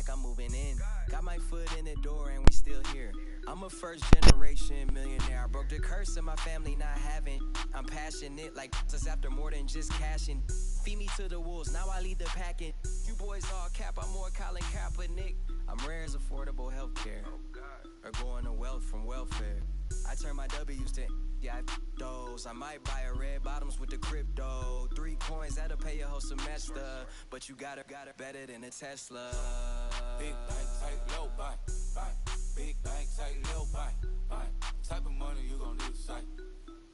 like I'm moving in. Got my foot in the door and we still here. I'm a first generation millionaire. I broke the curse of my family not having. I'm passionate like just after more than just cashing. Feed me to the wolves, now I lead the packing. You boys all cap, I'm more Colin Kaepernick. I'm rare as affordable healthcare. Or going to wealth from welfare. I turn my W's to those. I might buy a red bottoms with the crypto. 3 coins, that'll pay your whole semester. But you gotta better than a Tesla. Big bank, tight, low buy. Big bank, tight, low buy. Type of money you gon' need to sight.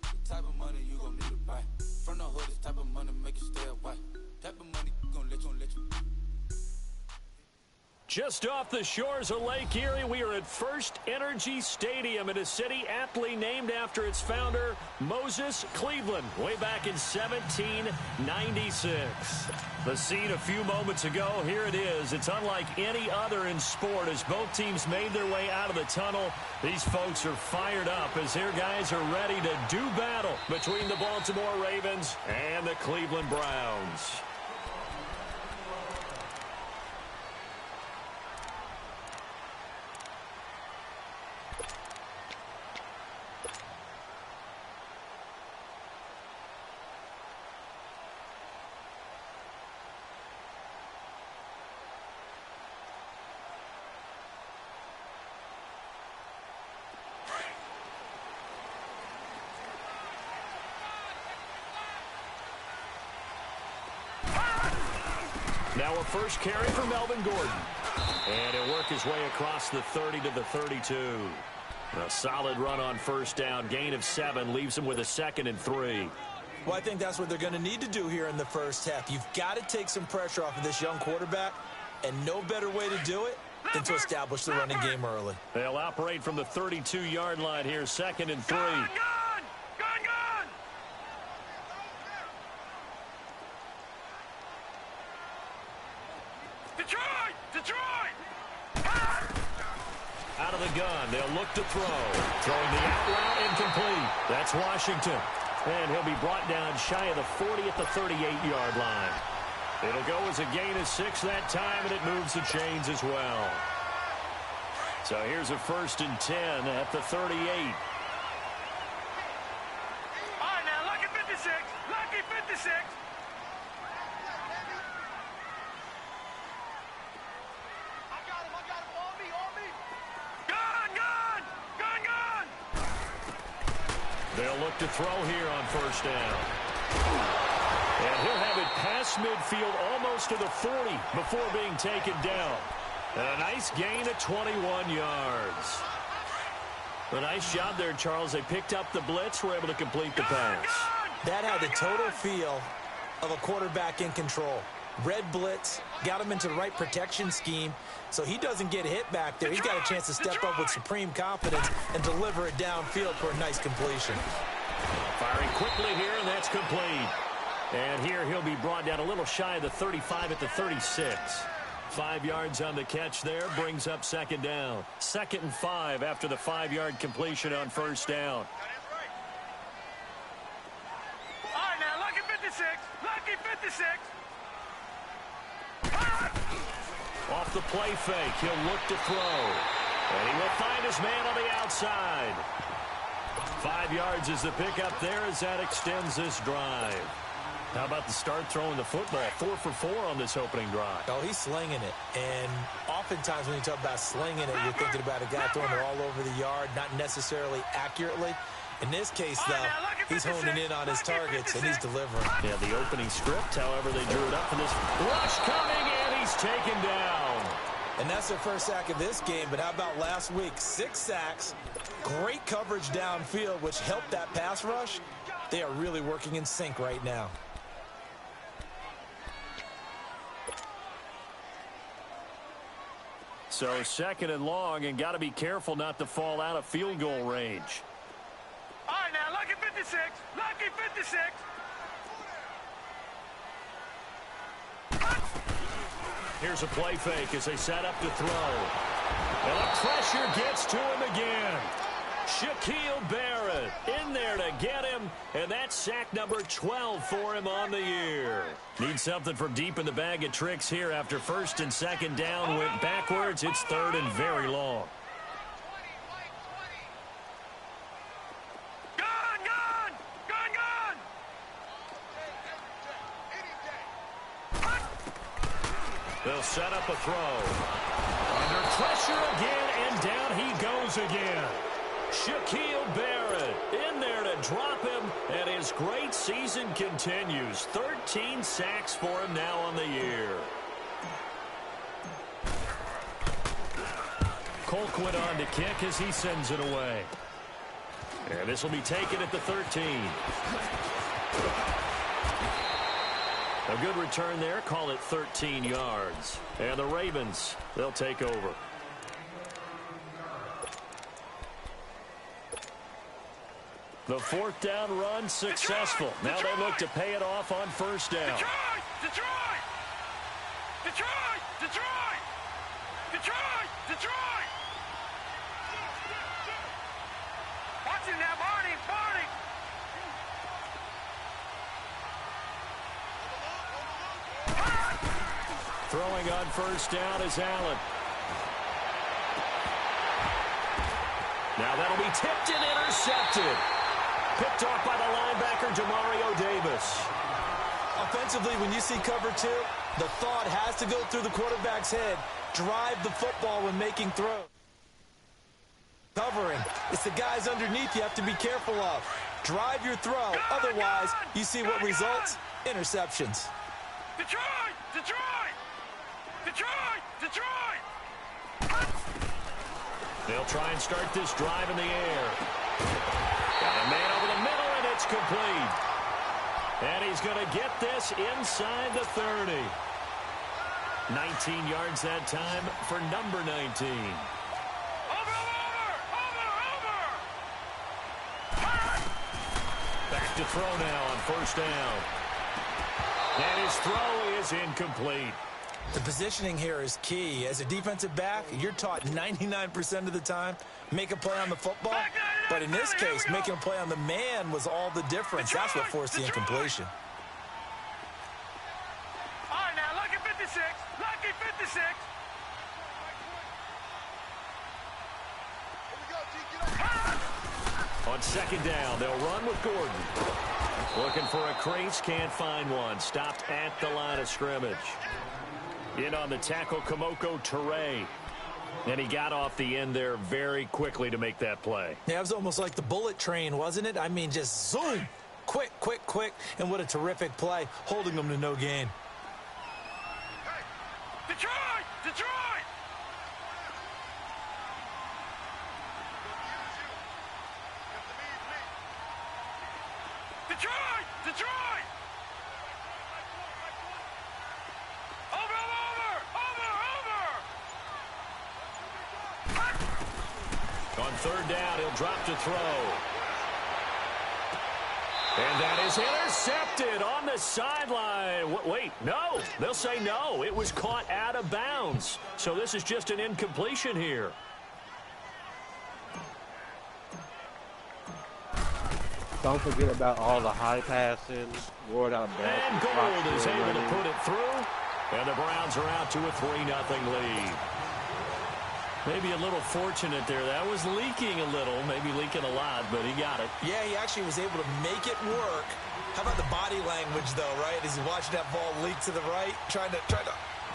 The type of money you gon' need to buy. From the hood, this type of money make you stay away. Type of money gon' let you. Just off the shores of Lake Erie, we are at First Energy Stadium in a city aptly named after its founder, Moses Cleveland, way back in 1796. The scene a few moments ago, here it is. It's unlike any other in sport as both teams made their way out of the tunnel. These folks are fired up as their guys are ready to do battle between the Baltimore Ravens and the Cleveland Browns. Now a first carry for Melvin Gordon. And he'll work his way across the 30 to the 32. A solid run on first down. Gain of 7 leaves him with a 2nd and 3. Well, I think that's what they're going to need to do here in the first half. You've got to take some pressure off of this young quarterback, and no better way to do it than to establish the running game early. They'll operate from the 32-yard line here, 2nd and 3. Gone! Detroit! Out of the gun, they'll look to throw. Throwing the out route incomplete. That's Washington. And he'll be brought down shy of the 40 at the 38-yard line. It'll go as a gain of 6 that time, and it moves the chains as well. So here's a 1st and 10 at the 38. All right, now, lucky 56. Lucky 56. They'll look to throw here on first down. And he'll have it past midfield almost to the 40 before being taken down. And a nice gain of 21 yards. A nice job there, Charles. They picked up the blitz, were able to complete the pass. That had the total feel of a quarterback in control. Red blitz, got him into the right protection scheme, so he doesn't get hit back there. He's got a chance to step up with supreme confidence and deliver it downfield for a nice completion. Firing quickly here, and that's complete. And here he'll be brought down a little shy of the 35 at the 36. 5 yards on the catch there, brings up 2nd down. 2nd and 5 after the 5-yard completion on first down. All right, now, lucky 56. Lucky 56. Off the play fake, he'll look to throw. And he will find his man on the outside. 5 yards is the pickup there as that extends this drive. How about the start throwing the football? 4 for 4 on this opening drive. Oh, he's slinging it. And oftentimes when you talk about slinging it, you're thinking about a guy throwing it all over the yard, not necessarily accurately. In this case, though, he's honing in on his targets, and he's delivering. Yeah, the opening script, however, they drew it up for this. Rush coming, and he's taken down. And that's their first sack of this game, but how about last week? 6 sacks, great coverage downfield, which helped that pass rush. They are really working in sync right now. So 2nd and long, and got to be careful not to fall out of field goal range. All right, now, lucky 56. Lucky 56. Here's a play fake as they set up to throw. And the pressure gets to him again. Shaquille Barrett in there to get him, and that's sack number 12 for him on the year. Need something from deep in the bag of tricks here after first and second down went backwards. It's third and very long. They'll set up a throw. Under pressure again, and down he goes again. Shaquille Barrett in there to drop him, and his great season continues. 13 sacks for him now on the year. Colquitt on to kick as he sends it away. And this will be taken at the 13. A good return there. Call it 13 yards. And the Ravens, they'll take over. The fourth down run successful. Now they look to pay it off on first down. Detroit! Watch him now, Barney! Throwing on first down is Allen. Now that'll be tipped and intercepted. Picked off by the linebacker, Demario Davis. Offensively, when you see cover two, the thought has to go through the quarterback's head. Drive the football when making throws. Covering. It's the guys underneath you have to be careful of. Drive your throw. Otherwise, you see what results? Interceptions. Detroit! They'll try and start this drive in the air. Got a man over the middle, and it's complete. And he's going to get this inside the 30. 19 yards that time for number 19. Back to throw now on first down. And his throw is incomplete. The positioning here is key. As a defensive back, you're taught 99% of the time, make a play on the football. But in this case, making a play on the man was all the difference. That's what forced the incompletion. All right, now, lucky 56. Lucky 56. On second down, they'll run with Gordon. Looking for a crease, can't find one. Stopped at the line of scrimmage. In on the tackle, Kamoko Toure. And he got off the end there very quickly to make that play. Yeah, it was almost like the bullet train, wasn't it? I mean, just zoom. Quick. And what a terrific play, holding them to no gain. Detroit! On third down, he'll drop to throw. And that is intercepted on the sideline. Wait, no. They'll say no. It was caught out of bounds. So this is just an incompletion here. Don't forget about all the high passing. Ward out back. And Gold is able to put it through. And the Browns are out to a 3-0 lead. Maybe a little fortunate there. That was leaking a little, maybe leaking a lot, but he got it. Yeah, he actually was able to make it work. How about the body language, though, right? As he's watching that ball leak to the right, trying to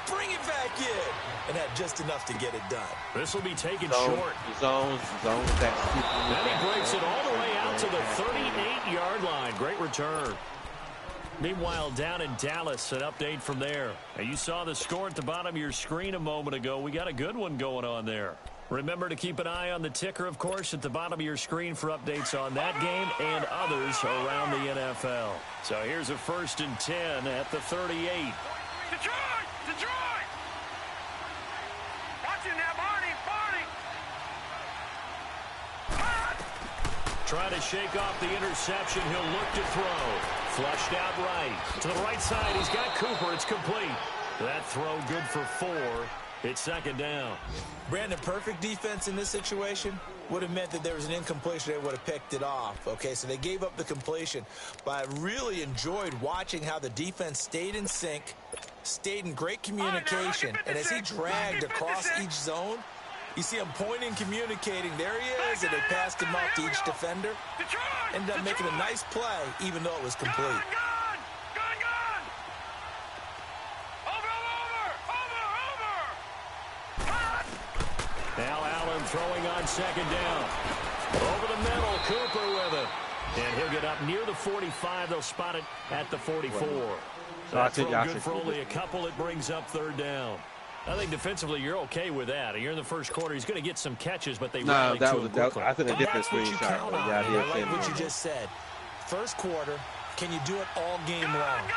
bring it back in, and had just enough to get it done. This will be taken short. Zones. Then he breaks it all the way out to the 38-yard line. Great return. Meanwhile, down in Dallas, an update from there. Now, you saw the score at the bottom of your screen a moment ago. We got a good one going on there. Remember to keep an eye on the ticker, of course, at the bottom of your screen for updates on that game and others around the NFL. So here's a 1st and 10 at the 38. Detroit! Watch him now, Barney! Trying to shake off the interception. He'll look to throw. Flushed out right. To the right side, he's got Cooper. It's complete. That throw good for 4. It's second down. Brandon, perfect defense in this situation would have meant that there was an incompletion. They would have picked it off. Okay, so they gave up the completion. But I really enjoyed watching how the defense stayed in sync, stayed in great communication. And as he dragged across each zone, you see him pointing, communicating. There he is, and they passed him off to each defender. Ended up making a nice play, even though it was complete. Now Allen throwing on second down. Over the middle, Cooper with it. And he'll get up near the 45. They'll spot it at the 44. So I think good for only a couple. It brings up third down. I think defensively you're okay with that. You're in the first quarter. He's going to get some catches, but they rally to him quickly. I think a different screenshot. I like what you just said. First quarter, can you do it all game long?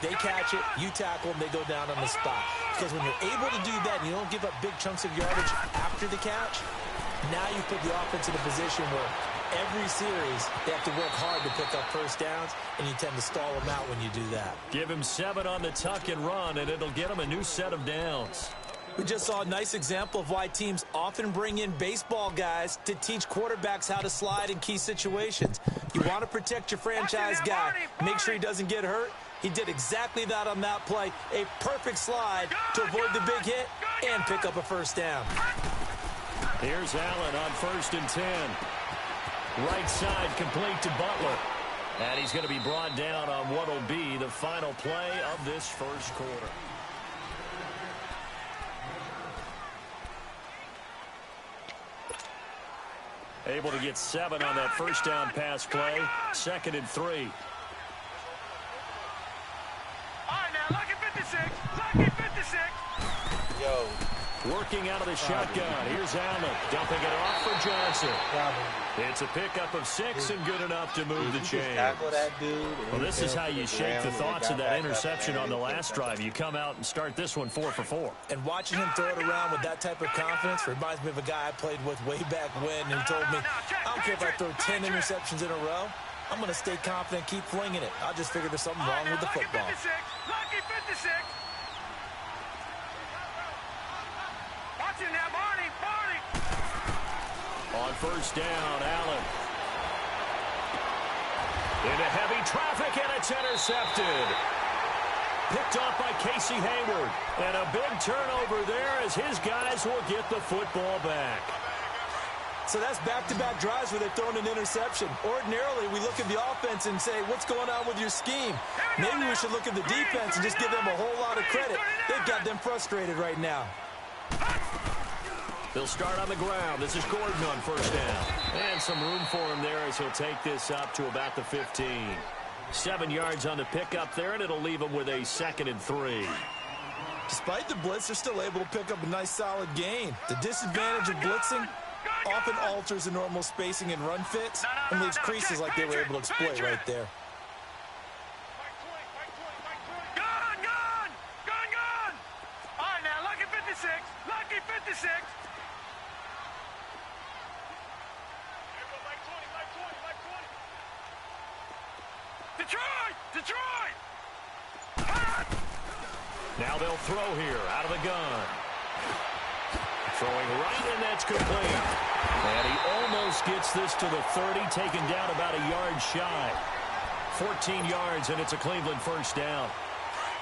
They catch it, you tackle them, they go down on the spot. Because when you're able to do that and you don't give up big chunks of yardage after the catch, now you put the offense in a position where every series they have to work hard to pick up first downs, and you tend to stall them out when you do that. Give him 7 on the tuck and run, and it'll get him a new set of downs. We just saw a nice example of why teams often bring in baseball guys to teach quarterbacks how to slide in key situations. You want to protect your franchise guy. Make sure he doesn't get hurt. He did exactly that on that play. A perfect slide to avoid the big hit and pick up a first down. Here's Allen on 1st and 10. Right side complete to Butler. And he's going to be brought down on what will be the final play of this first quarter. Able to get 7 on that first down pass play. 2nd and 3. Lucky 56. Lucky 56. Yo. Working out of the shotgun. Here's Allen. Dumping it off for Johnson. It's a pickup of 6 and good enough to move the chain. Well, this is how you shake the thoughts of that interception on the last drive. You come out and start this one 4 for 4. And watching him throw it around with that type of confidence reminds me of a guy I played with way back when who told me, I don't care if I throw 10 interceptions in a row. I'm going to stay confident, keep flinging it. I just figured there's something wrong with the football. Lucky 56. Watching that, Barney. On first down, Allen. Into heavy traffic, and it's intercepted. Picked off by Casey Hayward. And a big turnover there as his guys will get the football back. So that's back-to-back drives where they're throwing an interception. Ordinarily, we look at the offense and say, what's going on with your scheme? Maybe we should look at the defense and just give them a whole lot of credit. They've got them frustrated right now. They'll start on the ground. This is Gordon on first down. And some room for him there as he'll take this up to about the 15. 7 yards on the pickup there, and it'll leave him with a 2nd and 3. Despite the blitz, they're still able to pick up a nice solid gain. The disadvantage of blitzing often alters the normal spacing and run fits and leaves creases like they were able to exploit right there. Gone! All right, now, lucky 56. Lucky 56. Detroit! Now they'll throw here out of the gun. Throwing right, and that's complete. And he almost gets this to the 30, taken down about a yard shy. 14 yards, and it's a Cleveland first down.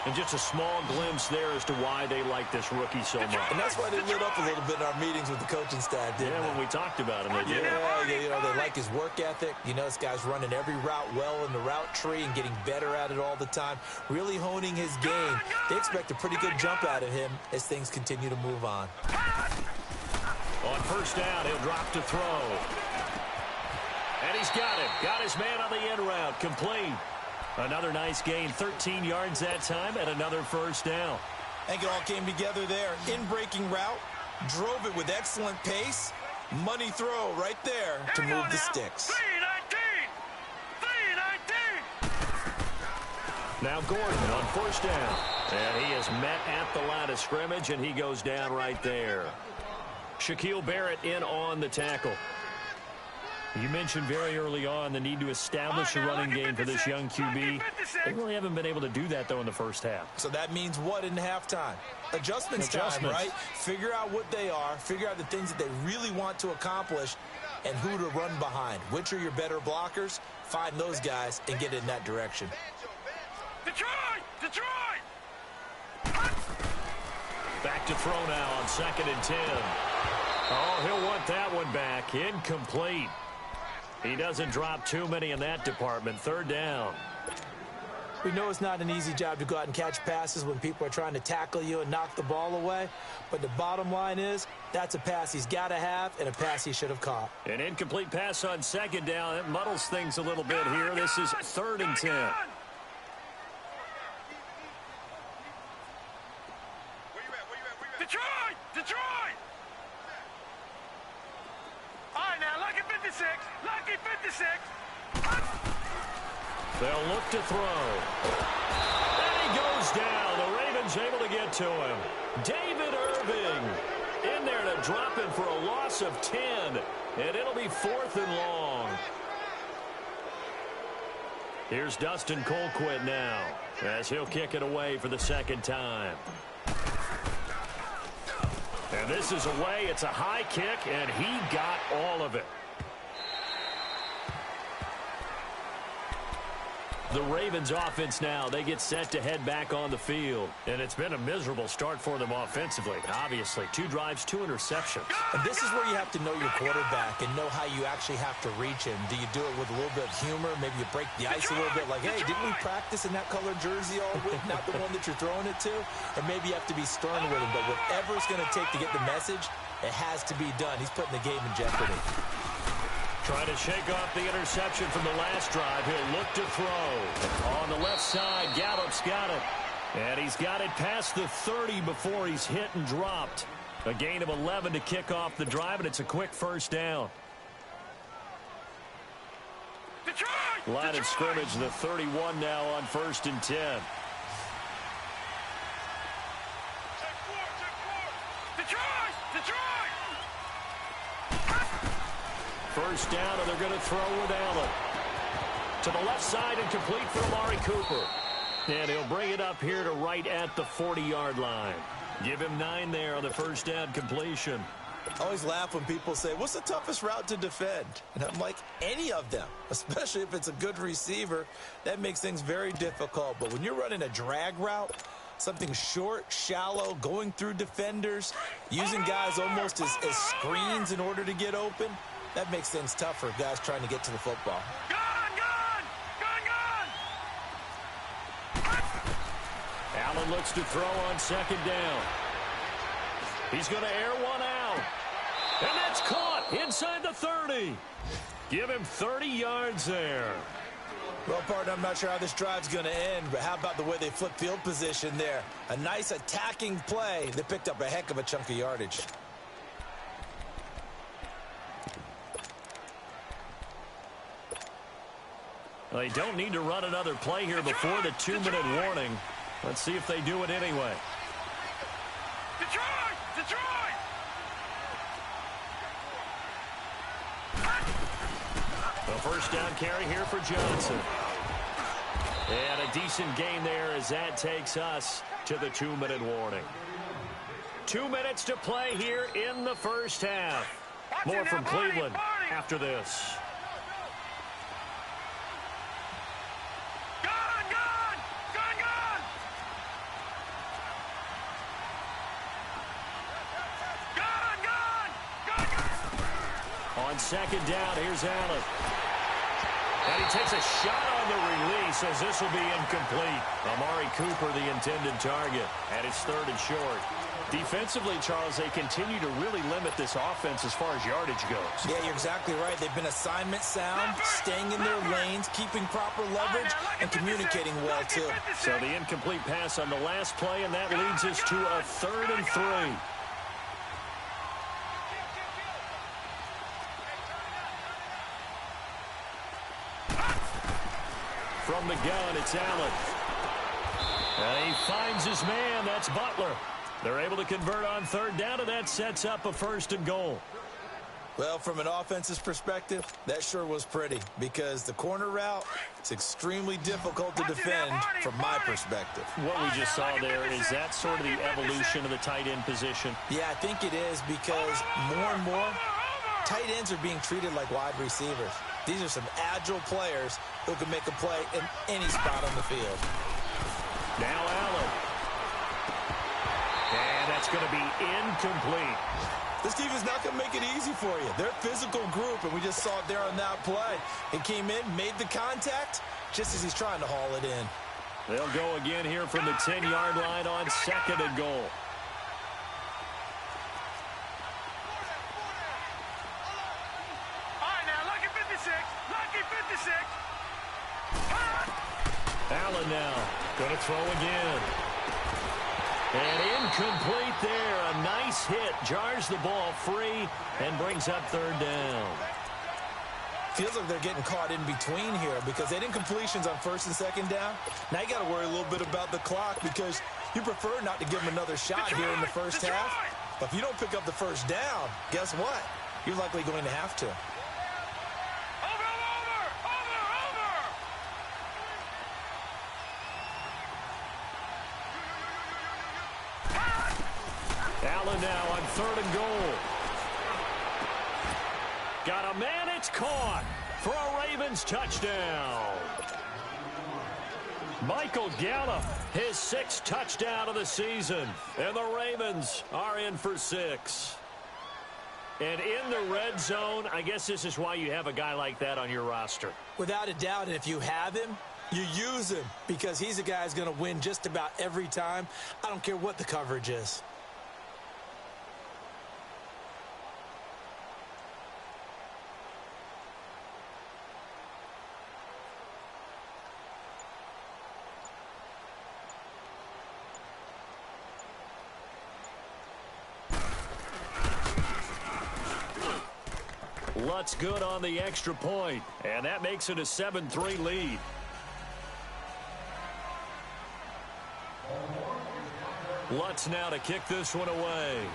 And just a small glimpse there as to why they like this rookie so much. And that's why they lit up a little bit in our meetings with the coaching staff, didn't they? Yeah, when we talked about him, they did. Yeah, you know, they like his work ethic. You know, this guy's running every route well in the route tree and getting better at it all the time, really honing his game. They expect a pretty good jump out of him as things continue to move on. On first down, he'll drop to throw. And he's got it. Got his man on the end route. Complete. Another nice gain, 13 yards that time, and another first down. I think it all came together there. In-breaking route, drove it with excellent pace. Money throw right there to move the sticks. 3-19. Now Gordon on first down. And he is met at the line of scrimmage, and he goes down right there. Shaquille Barrett in on the tackle. You mentioned very early on the need to establish a running game for this young QB. They really haven't been able to do that, though, in the first half. So that means what in halftime? Adjustments time, right? Figure out what they are, figure out the things that they really want to accomplish, and who to run behind. Which are your better blockers? Find those guys and get in that direction. Detroit! Detroit! Back to throw now on 2nd and 10. Oh, he'll want that one back. Incomplete. He doesn't drop too many in that department. 3rd down. We know it's not an easy job to go out and catch passes when people are trying to tackle you and knock the ball away. But the bottom line is, that's a pass he's got to have and a pass he should have caught. An incomplete pass on 2nd down. It muddles things a little bit here. This is 3rd and 10. Detroit! Detroit! All right, now, lucky 56. Lucky 56. They'll look to throw. And he goes down. The Ravens able to get to him. David Irving in there to drop him for a loss of 10. And it'll be 4th and long. Here's Dustin Colquitt now as he'll kick it away for the 2nd time. And this is away. It's a high kick, and he got all of it. The Ravens offense now, they get set to head back on the field. And it's been a miserable start for them offensively. Obviously, 2 drives, 2 interceptions. And this is where you have to know your quarterback and know how you actually have to reach him. Do you do it with a little bit of humor? Maybe you break the ice a little bit like, hey, didn't we practice in that colored jersey all week? Not the one that you're throwing it to? Or maybe you have to be stern with him. But whatever it's going to take to get the message, it has to be done. He's putting the game in jeopardy. Trying to shake off the interception from the last drive. He'll look to throw. On the left side, Gallup's got it. And he's got it past the 30 before he's hit and dropped. A gain of 11 to kick off the drive, and it's a quick 1st down. Detroit! Line of scrimmage, the 31 now on 1st and 10. Detroit! Detroit! 1st down, and they're going to throw with Allen. To the left side and complete for Amari Cooper. And he'll bring it up here to right at the 40-yard line. Give him 9 there on the 1st down completion. I always laugh when people say, what's the toughest route to defend? And I'm like, any of them, especially if it's a good receiver. That makes things very difficult. But when you're running a drag route, something short, shallow, going through defenders, using guys almost as screens in order to get open, that makes things tough for guys trying to get to the football. Gun! Allen looks to throw on 2nd down. He's going to air one out. And that's caught inside the 30. Give him 30 yards there. Well, partner, I'm not sure how this drive's going to end, but how about the way they flip field position there? A nice attacking play that picked up a heck of a chunk of yardage. Well, they don't need to run another play here before the 2-minute warning. Let's see if they do it anyway. Detroit! Detroit! The 1st down carry here for Johnson. And a decent gain there as that takes us to the 2-minute warning. 2 minutes to play here in the 1st half. More from Cleveland after this. On 2nd down, here's Allen. And he takes a shot on the release as this will be incomplete. Amari Cooper, the intended target, and it's 3rd and short. Defensively, Charles, they continue to really limit this offense as far as yardage goes. Yeah, you're exactly right. They've been assignment sound, staying in their lanes, keeping proper leverage, and communicating well, too. So the incomplete pass on the last play, and that leads us to a 3rd and 3. From the gun, it's Allen. And he finds his man. That's Butler. They're able to convert on 3rd down, and that sets up a 1st and goal. Well, from an offensive perspective, that sure was pretty because the corner route is extremely difficult to defend from my perspective. What we just saw there, is that sort of the evolution of the tight end position? Yeah, I think it is because more and more tight ends are being treated like wide receivers. These are some agile players who can make a play in any spot on the field. Now Allen. And that's going to be incomplete. This team is not going to make it easy for you. They're a physical group, and we just saw it there on that play. It came in, made the contact, just as he's trying to haul it in. They'll go again here from the 10-yard line on 2nd and goal. All right, now, lucky 56. Lucky 56. Allen now going to throw again. And incomplete there. A nice hit. Jars the ball free and brings up 3rd down. Feels like they're getting caught in between here because they didn't completions on 1st and 2nd down. Now you got to worry a little bit about the clock because you prefer not to give them another shot here in the first half. But if you don't pick up the 1st down, guess what? You're likely going to have to. Allen now on 3rd and goal. Got a man, it's caught for a Ravens touchdown. Michael Gallup, his 6th touchdown of the season. And the Ravens are in for 6. And in the red zone, I guess this is why you have a guy like that on your roster. Without a doubt, and if you have him, you use him because he's a guy who's going to win just about every time. I don't care what the coverage is. Lutz good on the extra point, and that makes it a 7-3 lead. Lutz now to kick this one away.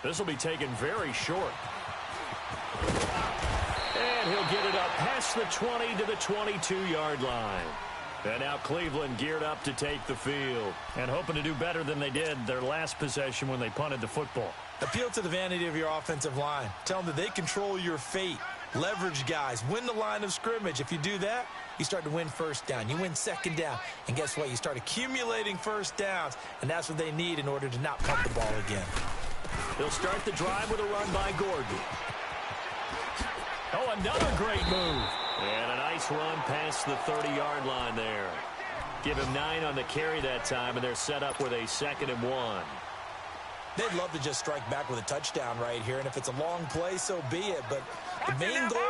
This will be taken very short. And he'll get it up past the 20 to the 22-yard line. And now Cleveland geared up to take the field and hoping to do better than they did their last possession when they punted the football. Appeal to the vanity of your offensive line. Tell them that they control your fate. Leverage guys. Win the line of scrimmage. If you do that, you start to win 1st down. You win 2nd down. And guess what? You start accumulating 1st downs. And that's what they need in order to not pump the ball again. They'll start the drive with a run by Gordon. Oh, another great move. And a nice run past the 30-yard line there. Give him 9 on the carry that time, and they're set up with a 2nd and 1. They'd love to just strike back with a touchdown right here, and if it's a long play, so be it. But the main goal,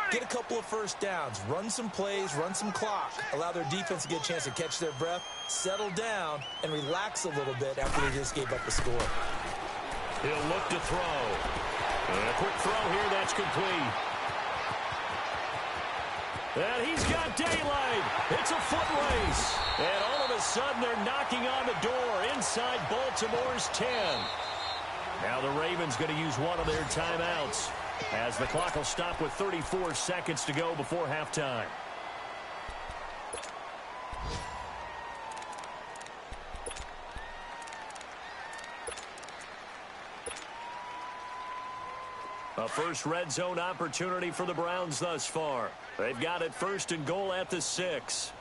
get a couple of 1st downs, run some plays, run some clock, allow their defense to get a chance to catch their breath, settle down, and relax a little bit after they just gave up the score. He'll look to throw. And a quick throw here, that's complete. And he's got daylight. It's a foot race. And all of a sudden, they're knocking on the door inside Baltimore's 10. Now the Ravens going to use one of their timeouts as the clock will stop with 34 seconds to go before halftime. A first red zone opportunity for the Browns thus far. They've got it 1st and goal at the 6.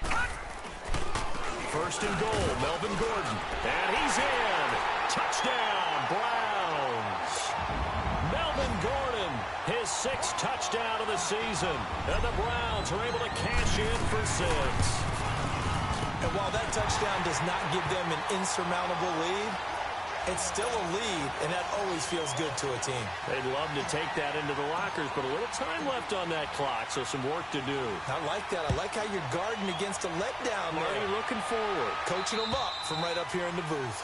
1st and goal, Melvin Gordon. And he's in. Touchdown, Browns. Melvin Gordon, his 6th touchdown of the season. And the Browns are able to cash in for 6. And while that touchdown does not give them an insurmountable lead, it's still a lead, and that always feels good to a team. They'd love to take that into the lockers, but a little time left on that clock, so some work to do. I like that. I like how you're guarding against a letdown there. Already looking forward. Coaching them up from right up here in the booth.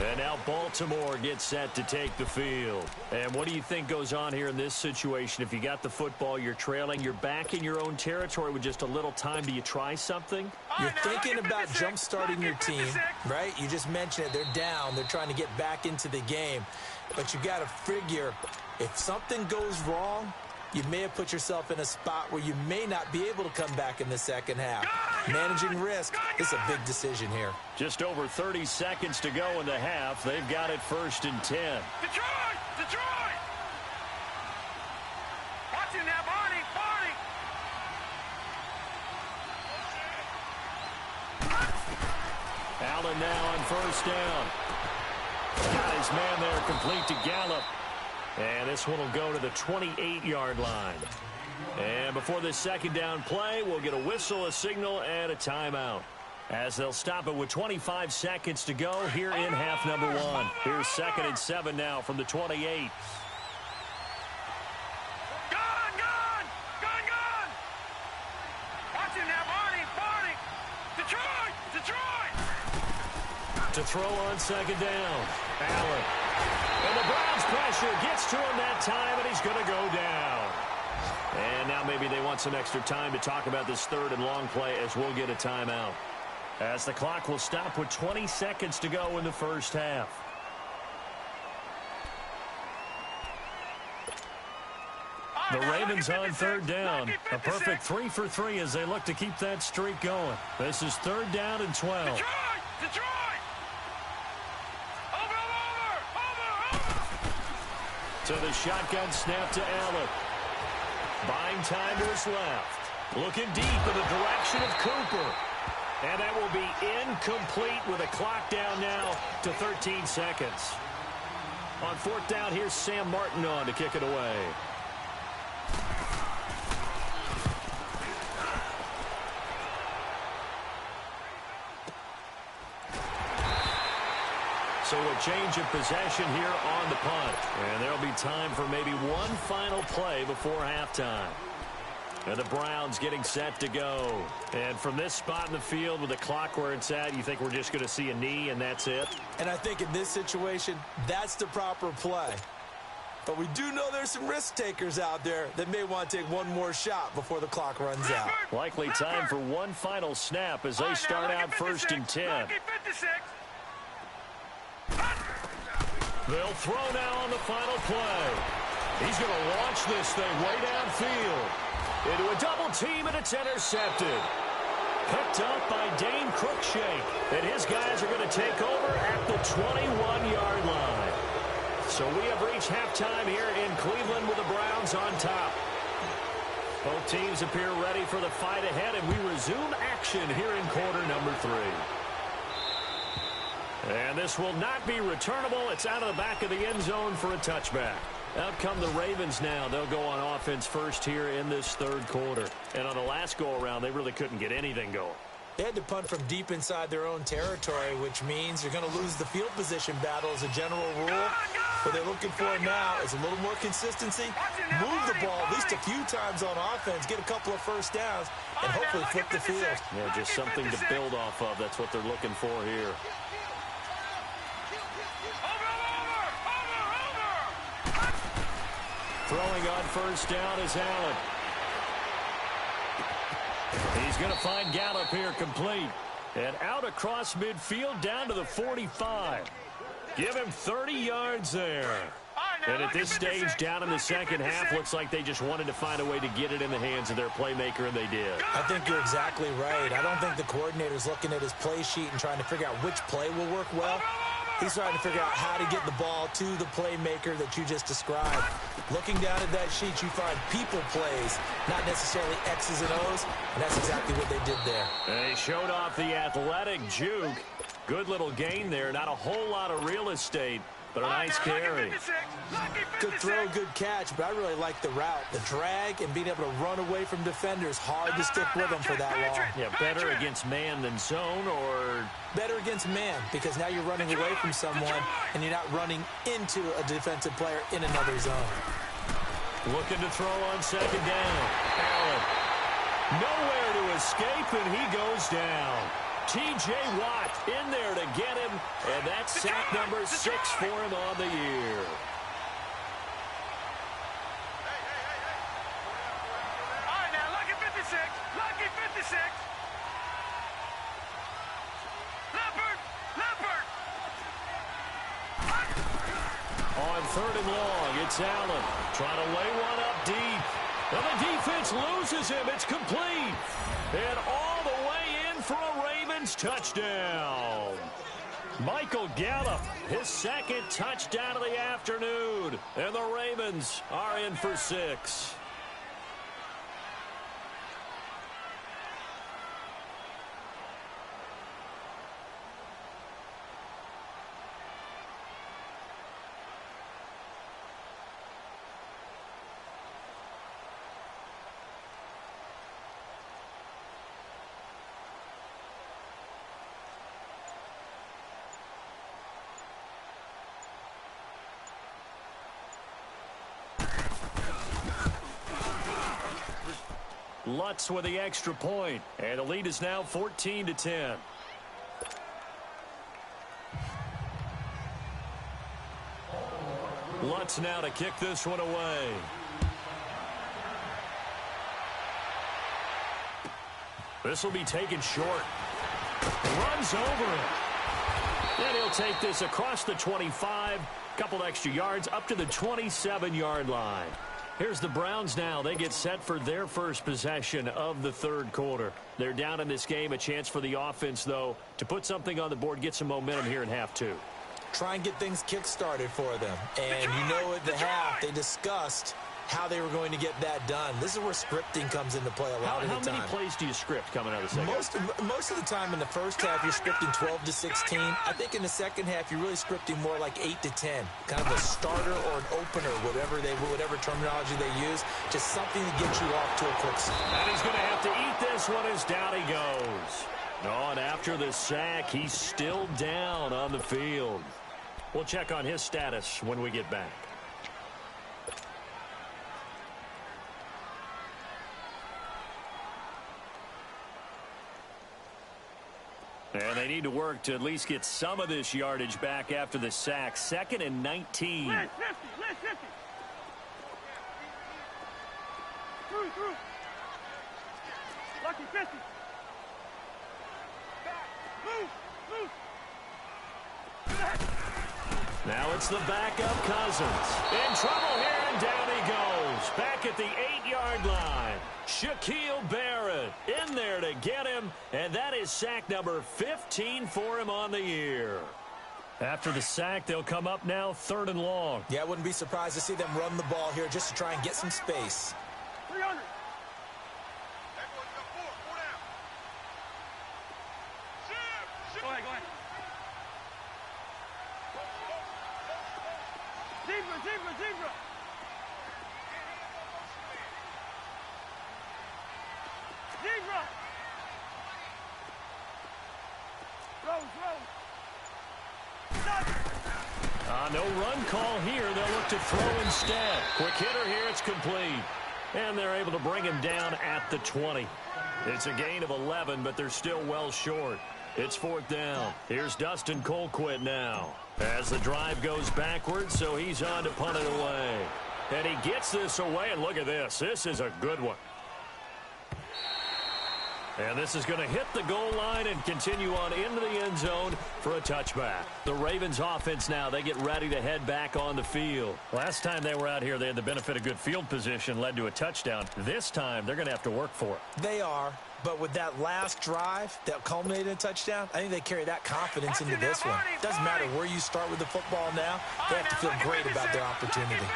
And now Baltimore gets set to take the field. And what do you think goes on here in this situation? If you got the football, you're trailing, you're back in your own territory with just a little time. Do you try something? You're thinking about jump-starting your team, right? You just mentioned it. They're down. They're trying to get back into the game. But you got to figure, if something goes wrong, you may have put yourself in a spot where you may not be able to come back in the second half. Managing risk is a big decision here. Just over 30 seconds to go in the half. They've got it 1st and 10. Detroit! Detroit! Watch it now, Barney! Barney! Allen now on 1st down. Got his man there complete to Gallup. And this one will go to the 28-yard line. And before this 2nd down play, we'll get a whistle, a signal, and a timeout. As they'll stop it with 25 seconds to go here in half number 1. Here's 2nd and 7 now from the 28. Gone! Gone! Gone! Gone! Watch it now, Barney! Barney! Detroit! Detroit! To throw on 2nd down. Allen. And the Browns pressure gets to him that time, and he's going to go down. And now maybe they want some extra time to talk about this 3rd and long play as we'll get a timeout. As the clock will stop with 20 seconds to go in the 1st half. The Ravens on 3rd down. A perfect 3 for 3 as they look to keep that streak going. This is 3rd down and 12. Detroit! Detroit! To the shotgun snap to Allen. Buying time to his left. Looking deep in the direction of Cooper. And that will be incomplete with a clock down now to 13 seconds. On 4th down, here's Sam Martin on to kick it away. So a change of possession here on the punt. And there'll be time for maybe one final play before halftime. And the Browns getting set to go. And from this spot in the field with the clock where it's at, you think we're just going to see a knee and that's it? And I think in this situation, that's the proper play. But we do know there's some risk takers out there that may want to take one more shot before the clock runs out. Likely time for one final snap as they start out 1st and 10. They'll throw now on the final play. He's going to launch this thing way downfield. Into a double team, and it's intercepted. Picked up by Dane Cruikshank. And his guys are going to take over at the 21-yard line. So we have reached halftime here in Cleveland with the Browns on top. Both teams appear ready for the fight ahead, and we resume action here in quarter number 3. And this will not be returnable. It's out of the back of the end zone for a touchback. Out come the Ravens now. They'll go on offense first here in this 3rd quarter. And on the last go-around, they really couldn't get anything going. They had to punt from deep inside their own territory, which means you're going to lose the field position battle as a general rule. What they're looking for now is a little more consistency, move the ball at least a few times on offense, get a couple of 1st downs, and hopefully flip the field. Yeah, just something to build off of. That's what they're looking for here. Throwing on 1st down is Allen. He's going to find Gallup here complete. And out across midfield down to the 45. Give him 30 yards there. And at this stage, down in the second half, looks like they just wanted to find a way to get it in the hands of their playmaker, and they did. I think you're exactly right. I don't think the coordinator's looking at his play sheet and trying to figure out which play will work well. He's trying to figure out how to get the ball to the playmaker that you just described. Looking down at that sheet, you find people plays, not necessarily X's and O's, and that's exactly what they did there. And he showed off the athletic juke. Good little gain there. Not a whole lot of real estate, but a nice carry. Good throw, good catch, but I really like the route. The drag and being able to run away from defenders, hard to stick with them for that long. Yeah, better against man than zone, or better against man, because now you're running away from someone and you're not running into a defensive player in another zone. Looking to throw on 2nd down. Allen. Nowhere to escape, and he goes down. T.J. Watt in there to get him, and that's sack number 6 for him on the year. All right, now, lucky 56. Lucky 56. Leopard. Leopard. On 3rd and long, it's Allen trying to lay one up deep. And the defense loses him. It's complete. And all the way in for a Ravens touchdown. Michael Gallup, his 2nd touchdown of the afternoon. And the Ravens are in for 6. Lutz with the extra point, and the lead is now 14-10. Lutz now to kick this one away. This will be taken short. Runs over it. And he'll take this across the 25, couple extra yards up to the 27-yard line. Here's the Browns now. They get set for their first possession of the 3rd quarter. They're down in this game. A chance for the offense, though, to put something on the board, get some momentum here in half 2. Try and get things kick-started for them. And you know at the half, they discussed how they were going to get that done. This is where scripting comes into play a lot of the time. How many plays do you script coming out of the second half? Most of the time in the first half, you're scripting 12 to 16. I think in the second half, you're really scripting more like 8 to 10. Kind of a starter or an opener, whatever terminology they use. Just something to get you off to a quick start. And he's going to have to eat this one as down he goes. Oh, and after the sack, he's still down on the field. We'll check on his status when we get back. And they need to work to at least get some of this yardage back after the sack. 2nd and 19. Left 50. Left 50. Through. Lucky 50. Back. Move. Now it's the backup Cousins. In trouble here, and down he goes. Back at the 8-yard line. Shaquille Barrett in there to get him, and that is sack number 15 for him on the year. After the sack, they'll come up now 3rd and long. Yeah, I wouldn't be surprised to see them run the ball here just to try and get some space. 300. Go ahead. Zebra. Rose. No run call here. They'll look to throw instead. Quick hitter here. It's complete. And they're able to bring him down at the 20. It's a gain of 11, but they're still well short. It's 4th down. Here's Dustin Colquitt now. As the drive goes backwards, so he's on to punt it away. And he gets this away, and look at this. This is a good one. And this is going to hit the goal line and continue on into the end zone for a touchback. The Ravens offense now, they get ready to head back on the field. Last time they were out here, they had the benefit of good field position, led to a touchdown. This time, they're going to have to work for it. They are, but with that last drive that culminated in a touchdown, I think they carry that confidence into this one. Doesn't matter where you start with the football now, they have to feel great about their opportunity.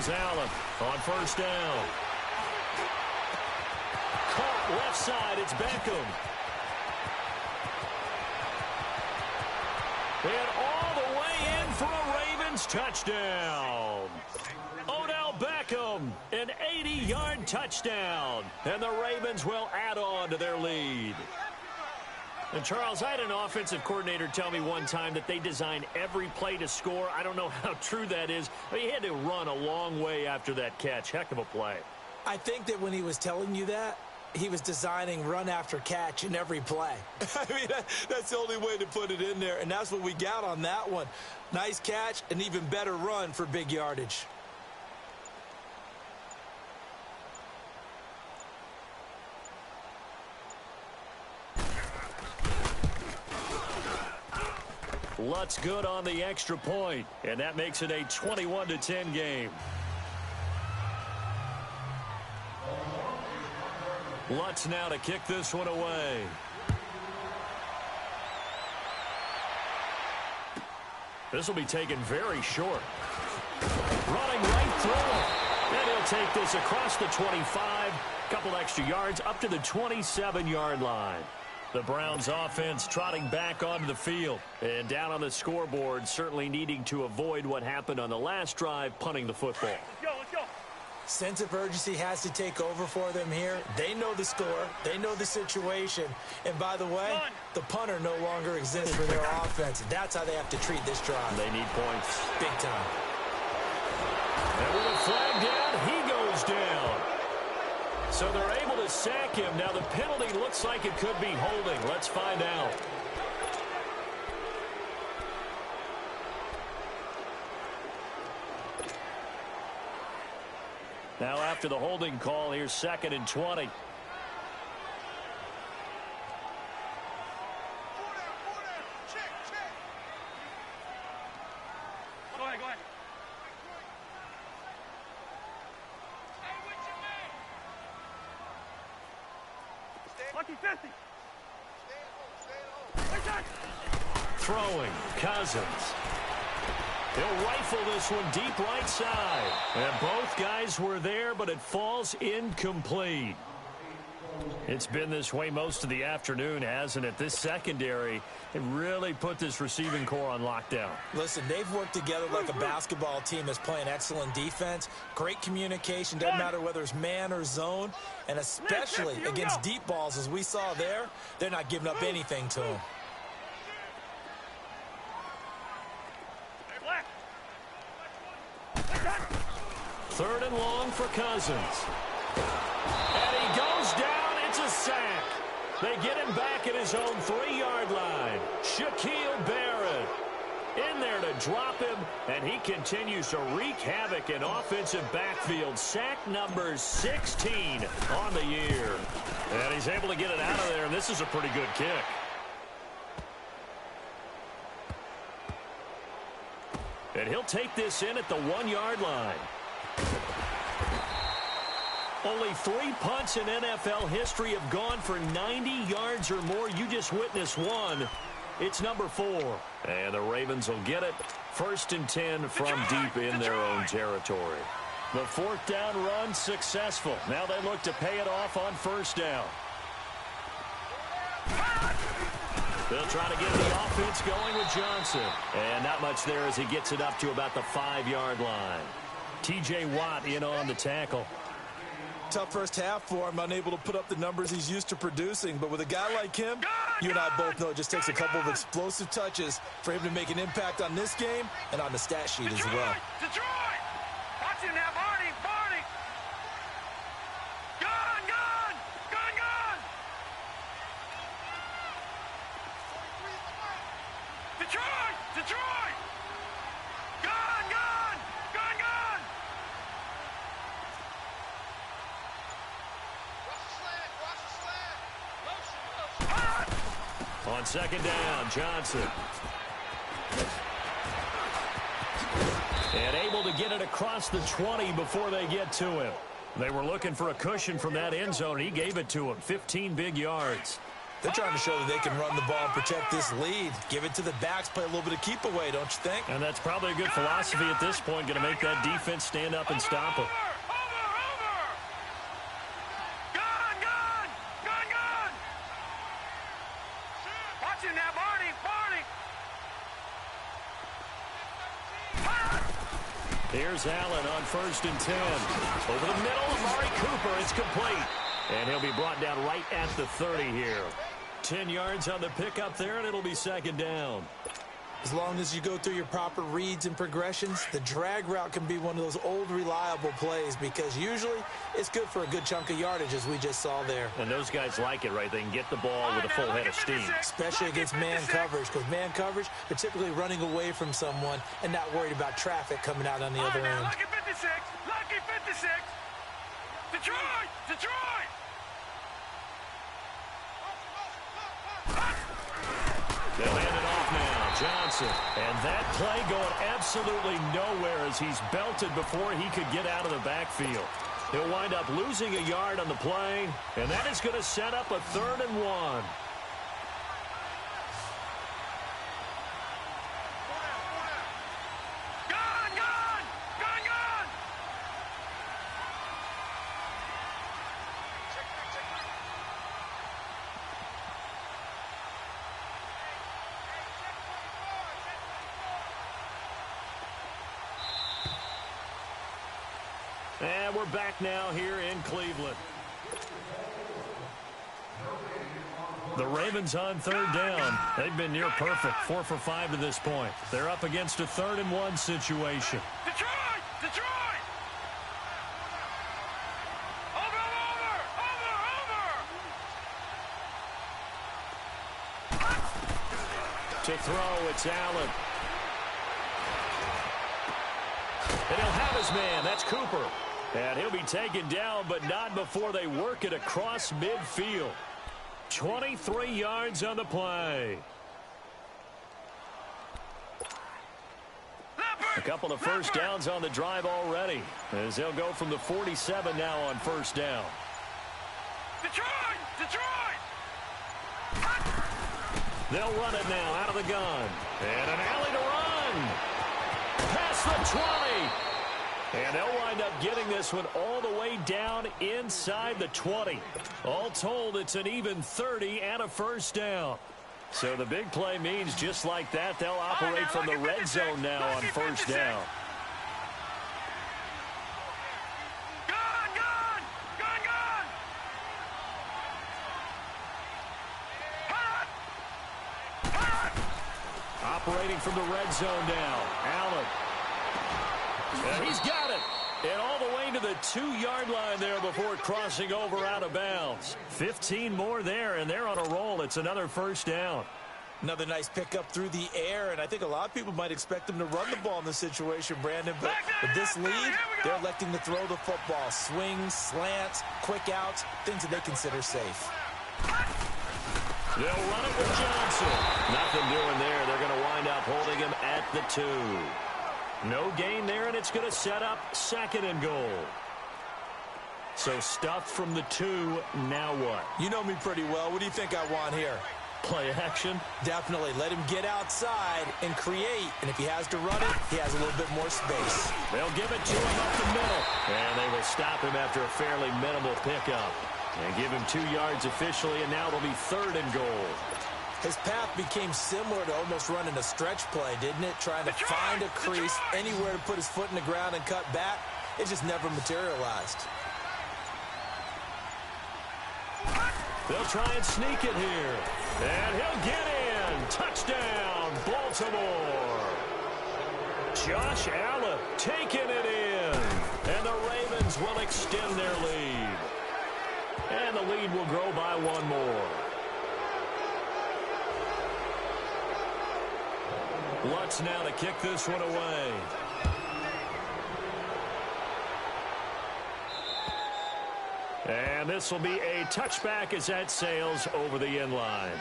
Allen on 1st down. Caught left side. It's Beckham. And all the way in for a Ravens touchdown. Odell Beckham, an 80-yard touchdown. And the Ravens will add on to their lead. And Charles, I had an offensive coordinator tell me one time that they design every play to score. I don't know how true that is. He had to run a long way after that catch. Heck of a play. I think that when he was telling you that, he was designing run after catch in every play. I mean, that's the only way to put it in there, and that's what we got on that one. Nice catch, an even better run for big yardage. Lutz good on the extra point, and that makes it a 21-10 game. Lutz now to kick this one away. This will be taken very short. Running right through it. And he'll take this across the 25. Couple extra yards up to the 27-yard line. The Browns offense trotting back onto the field. And down on the scoreboard, certainly needing to avoid what happened on the last drive, punting the football. Let's go. Sense of urgency has to take over for them here. They know the score. They know the situation. And by the way, the punter no longer exists for their offense. That's how they have to treat this drive. They need points. Big time. And with a flag down, he goes down. So they're able to sack him. Now the penalty looks like it could be holding. Let's find out. Now after the holding call, here's 2nd and 20. Go ahead. Lucky 50. Throwing, Cousins. He'll rifle this one deep right side. And both guys were there, but it falls incomplete. It's been this way most of the afternoon, hasn't it? This secondary, it really put this receiving core on lockdown. Listen, they've worked together like a basketball team that's playing excellent defense. Great communication, doesn't matter whether it's man or zone. And especially against deep balls, as we saw there, they're not giving up anything to them. Third and long for Cousins. And he goes down. It's a sack. They get him back at his own 3-yard line. Shaquille Barrett in there to drop him, and he continues to wreak havoc in offensive backfield. Sack number 16 on the year. And he's able to get it out of there, and this is a pretty good kick. And he'll take this in at the 1-yard line. Only 3 punts in NFL history have gone for 90 yards or more. You just witnessed one. It's number 4. And the Ravens will get it. 1st and 10 from deep in their own territory. The 4th down run successful. Now they look to pay it off on 1st down. They'll try to get the offense going with Johnson. And not much there as he gets it up to about the 5-yard line. T.J. Watt in on the tackle. Tough first half for him, unable to put up the numbers he's used to producing. But with a guy like him, you and I both know it just takes a couple of explosive touches for him to make an impact on this game and on the stat sheet as well. Detroit! Watch him now, Barney! Gun! Detroit! Gun! On 2nd down, Johnson. And able to get it across the 20 before they get to him. They were looking for a cushion from that end zone. He gave it to him. 15 big yards. They're trying to show that they can run the ball and protect this lead. Give it to the backs, play a little bit of keep away, don't you think? And that's probably a good philosophy at this point. Going to make that defense stand up and stop him. Watch him now, Barney! Here's Allen on 1st and 10. Over the middle, Amari Cooper. It's complete. And he'll be brought down right at the 30 here. 10 yards on the pickup there, and it'll be 2nd down. As long as you go through your proper reads and progressions, the drag route can be one of those old reliable plays because usually it's good for a good chunk of yardage, as we just saw there. And those guys like it, right? They can get the ball with a full head of steam. Especially against man coverage, because man coverage, they're typically running away from someone and not worried about traffic coming out on the other end. Lucky 56! Lucky 56! Detroit! Detroit! They'll hand it off now. Johnson. And that play going absolutely nowhere as he's belted before he could get out of the backfield. He'll wind up losing a yard on the play, and that is going to set up a 3rd and 1. And we're back now here in Cleveland. The Ravens on 3rd down. They've been near perfect, 4 for 5 to this point. They're up against a 3rd and 1 situation. Detroit! Detroit! Over! To throw, it's Allen. And he'll have his man. That's Cooper. And he'll be taken down, but not before they work it across midfield. 23 yards on the play. A couple of first downs on the drive already, as they'll go from the 47 now on 1st down. Detroit! Detroit! They'll run it now out of the gun. And an alley to run. Past the 20. And they'll wind up getting this one all the way down inside the 20. All told, it's an even 30 and a 1st down. So the big play means just like that, they'll operate from the red zone now on 1st down. Operating from the red zone now. Allen. And he's got it. And all the way to the 2-yard line there before crossing over out of bounds. 15 more there, and they're on a roll. It's another 1st down. Another nice pickup through the air, and I think a lot of people might expect them to run the ball in this situation, Brandon. But with this lead, they're electing to throw the football. Swings, slants, quick outs, things that they consider safe. They'll run it with Johnson. Nothing doing there. They're going to wind up holding him at the 2. No gain there, and it's going to set up 2nd and goal. So stuffed from the 2, now what? You know me pretty well. What do you think I want here? Play action? Definitely. Let him get outside and create. And if he has to run it, he has a little bit more space. They'll give it to him up the middle. And they will stop him after a fairly minimal pickup. And give him 2 yards officially, and now it'll be 3rd and goal. His path became similar to almost running a stretch play, didn't it? Trying to find a crease, anywhere to put his foot in the ground and cut back. It just never materialized. They'll try and sneak it here. And he'll get in. Touchdown, Baltimore. Josh Allen taking it in. And the Ravens will extend their lead. And the lead will grow by 1 more. Lutz now to kick this one away. And this will be a touchback as that sails over the end line.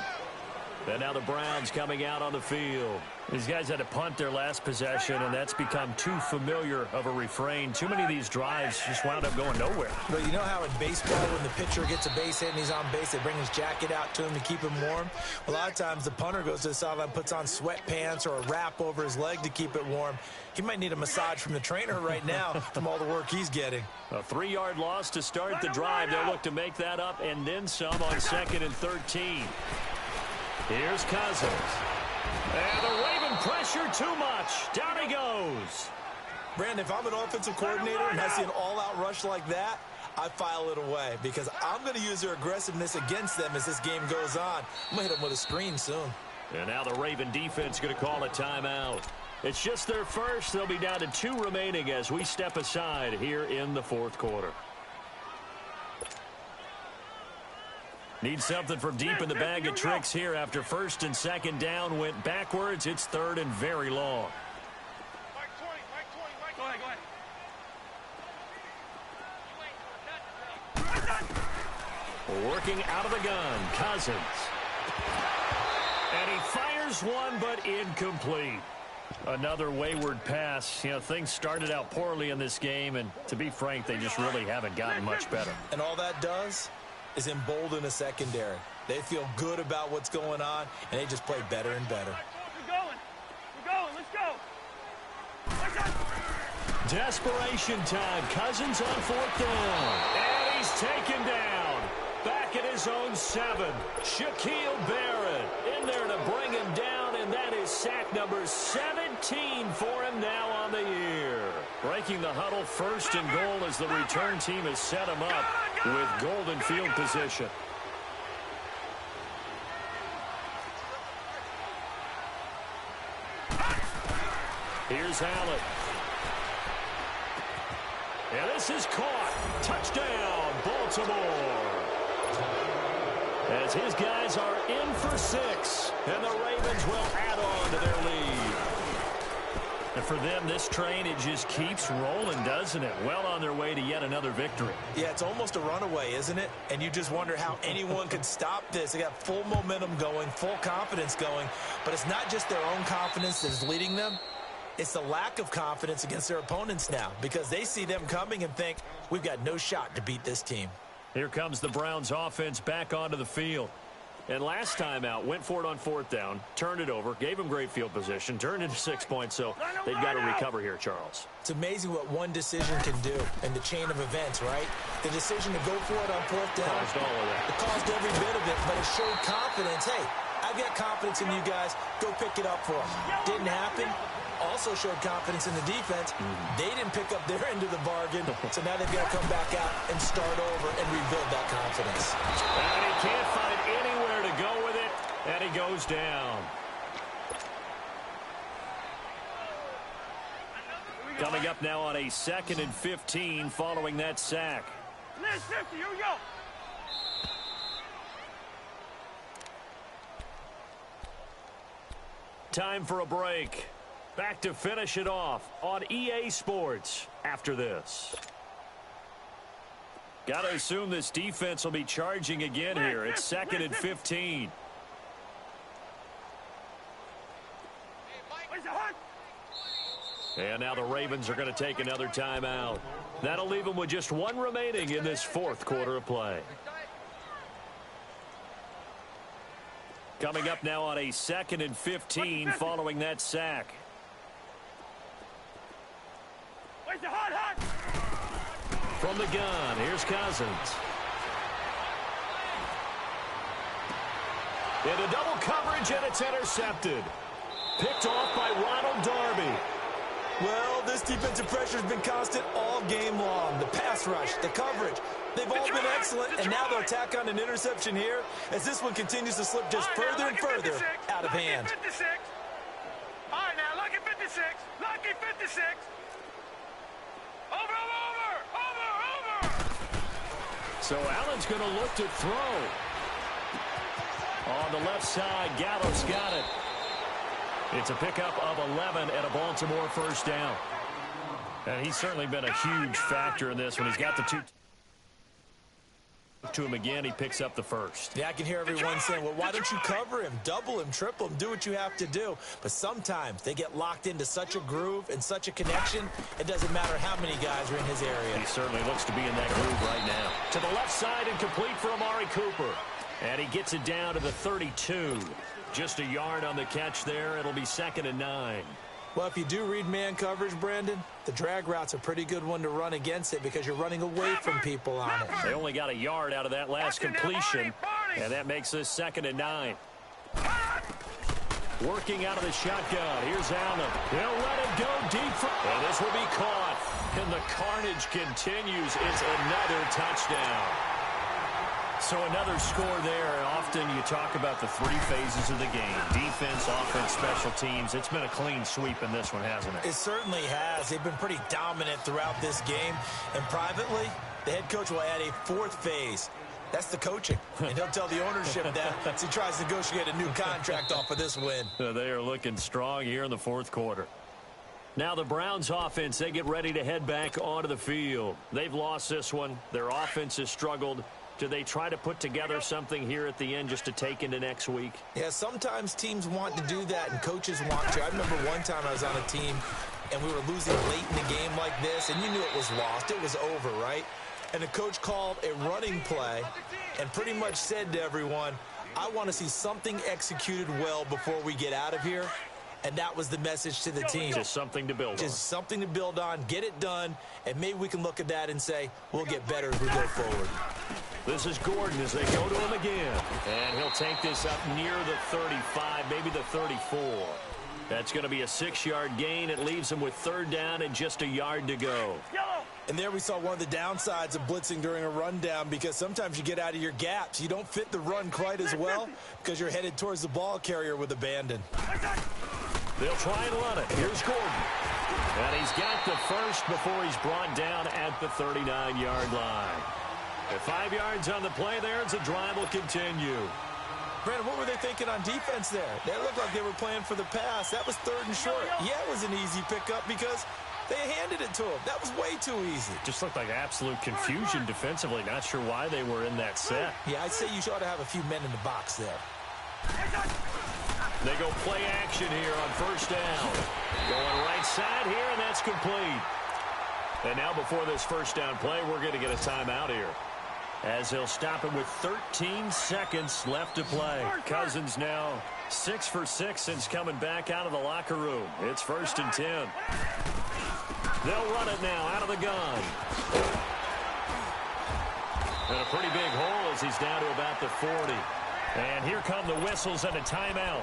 And now the Browns coming out on the field. These guys had to punt their last possession, and that's become too familiar of a refrain. Too many of these drives just wound up going nowhere. But you know how in baseball, when the pitcher gets a base hit and he's on base, they bring his jacket out to him to keep him warm? A lot of times the punter goes to the sideline, puts on sweatpants or a wrap over his leg to keep it warm. He might need a massage from the trainer right now from all the work he's getting. A 3-yard loss to start the drive. They'll look to make that up and then some on 2nd and 13. Here's Cousins. And the Raven pressure too much. Down he goes. Brandon, if I'm an offensive coordinator and I see an all-out rush like that, I file it away because I'm going to use their aggressiveness against them as this game goes on. I'm going to hit them with a screen soon. And now the Raven defense going to call a timeout. It's just their first. They'll be down to 2 remaining as we step aside here in the fourth quarter. Need something from deep in the bag of tricks here after first and second down went backwards. It's third and very long. Working out of the gun, Cousins. And he fires one, but incomplete. Another wayward pass. You know, things started out poorly in this game, and to be frank, they just really haven't gotten much better. And all that does is embolden a secondary. They feel good about what's going on, and they just play better and better. We're going. Let's go. Desperation time. Cousins on fourth down. And he's taken down. Back at his own 7. Shaquille Barrett in there to bring him down, and that is sack number 17 for him now on the year. Breaking the huddle, first and goal as the return team has set him up with golden field position. Here's Allen. And this is caught. Touchdown, Baltimore. As his guys are in for 6, and the Ravens will add on to their lead. And for them, this train, it just keeps rolling, doesn't it? Well on their way to yet another victory. Yeah, it's almost a runaway, isn't it? And you just wonder how anyone could stop this. They got full momentum going, full confidence going, but it's not just their own confidence that is leading them. It's the lack of confidence against their opponents now because they see them coming and think, we've got no shot to beat this team. Here comes the Browns offense back onto the field. And last time out, went for it on fourth down, turned it over, gave them great field position, turned into 6 points, so they've got to recover here, Charles. It's amazing what one decision can do in the chain of events, right? The decision to go for it on fourth down. Caused all of that. It caused every bit of it, but it showed confidence. Hey, I've got confidence in you guys. Go pick it up for them. Didn't happen. Also showed confidence in the defense. They didn't pick up their end of the bargain, so now they've got to come back out and start over and rebuild that confidence. And he can't find anywhere to go with it, and he goes down. Coming up now on a 2nd and 15 following that sack. Let's 50, here we go. Time for a break. Back to finish it off on EA Sports after this. Got to assume this defense will be charging again here. It's 2nd and 15. And now the Ravens are going to take another timeout. That'll leave them with just 1 remaining in this fourth quarter of play. Coming up now on a 2nd and 15 following that sack. From the gun, here's Cousins. Into double coverage, and it's intercepted. Picked off by Ronald Darby. Well, this defensive pressure has been constant all game long. The pass rush, the coverage, they've all been excellent, and now they'll tack on an interception here as this one continues to slip just further and further out of hand. All right, now, lucky 56. Lucky 56. Over. So Allen's going to look to throw. On the left side, Gallo's got it. It's a pickup of 11 and a Baltimore first down. And he's certainly been a huge factor in this when he's got the 2 to him again. He picks up the first. Yeah, I can hear everyone saying, well, why don't you cover him, double him, triple him, do what you have to do. But sometimes they get locked into such a groove and such a connection, it doesn't matter how many guys are in his area. He certainly looks to be in that groove right now. To the left side and complete for Amari Cooper. And he gets it down to the 32. Just a yard on the catch there. It'll be 2nd and 9. Well, if you do read man coverage, Brandon, the drag route's a pretty good one to run against it because you're running away from people on it. They only got a yard out of that last completion, and that makes this 2nd and 9. Working out of the shotgun. Here's Allen. He'll let it go deep. And this will be caught. And the carnage continues. It's another touchdown. So another score there. Often you talk about the three phases of the game. Defense, offense, special teams. It's been a clean sweep in this one, hasn't it? It certainly has. They've been pretty dominant throughout this game. And privately, the head coach will add a fourth phase. That's the coaching. And he'll tell the ownership that as he tries to negotiate a new contract off of this win. They are looking strong here in the fourth quarter. Now the Browns offense, they get ready to head back onto the field. They've lost this one. Their offense has struggled. Do they try to put together something here at the end just to take into next week? Yeah, sometimes teams want to do that and coaches want to. I remember one time I was on a team and we were losing late in the game like this, and you knew it was lost. It was over, right? And the coach called a running play and pretty much said to everyone, I want to see something executed well before we get out of here. And that was the message to the team. Just something to build on. Just something to build on, get it done, and maybe we can look at that and say, we'll get better as we go forward. This is Gordon as they go to him again. And he'll take this up near the 35, maybe the 34. That's going to be a 6-yard gain. It leaves him with third down and just a yard to go. And there we saw one of the downsides of blitzing during a rundown, because sometimes you get out of your gaps. You don't fit the run quite as well because you're headed towards the ball carrier with abandon. They'll try and run it. Here's Gordon. And he's got the first before he's brought down at the 39-yard line. At 5 yards on the play there, as the drive will continue. Brandon, what were they thinking on defense there? They looked like they were playing for the pass. That was third and short. Yeah, it was an easy pickup because they handed it to him. That was way too easy. Just looked like absolute confusion defensively. Not sure why they were in that set. Yeah, I'd say you ought to have a few men in the box there. They go play action here on first down. Going right side here, and that's complete. And now before this first down play, we're going to get a timeout here, as they'll stop it with 13 seconds left to play. Cousins now 6 for 6 since coming back out of the locker room. It's 1st and 10. They'll run it now out of the gun. And a pretty big hole as he's down to about the 40. And here come the whistles and a timeout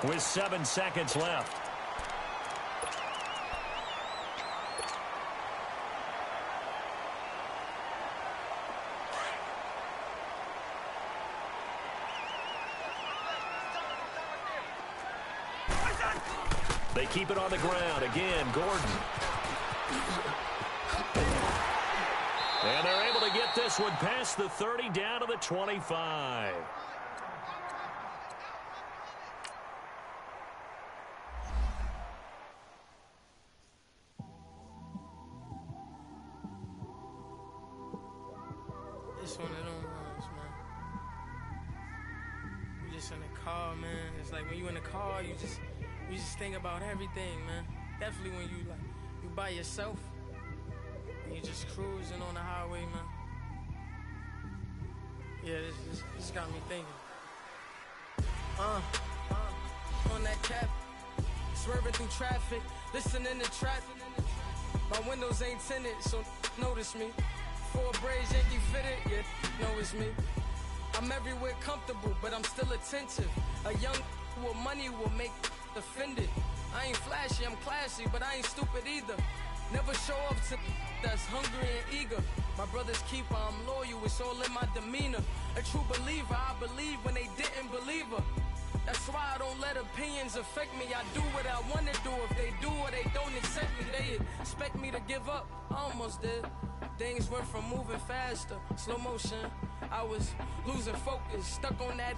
with 7 seconds left. They keep it on the ground. Again, Gordon. And they're able to get this one past the 30 down to the 25. It's one of them ones, man. You just in the car, man. It's like when you in the car, you just think about everything, man. Definitely when you by yourself and you just cruising on the highway, man. Yeah, this got me thinking. On that cap, swerving through traffic, listening to trap. My windows ain't tinted, so notice me. 4 braids, Yankee fitted, yeah, know it's me. I'm everywhere comfortable, but I'm still attentive. A young with money will make offended. I ain't flashy, I'm classy, but I ain't stupid either. Never show up to that's hungry and eager. My brother's keeper, I'm loyal, it's all in my demeanor. A true believer, I believe when they didn't believe her. That's why I don't let opinions affect me. I do what I want to do. If they do or they don't accept me, they expect me to give up. I almost did. Things went from moving faster, slow motion. I was losing focus, stuck on that.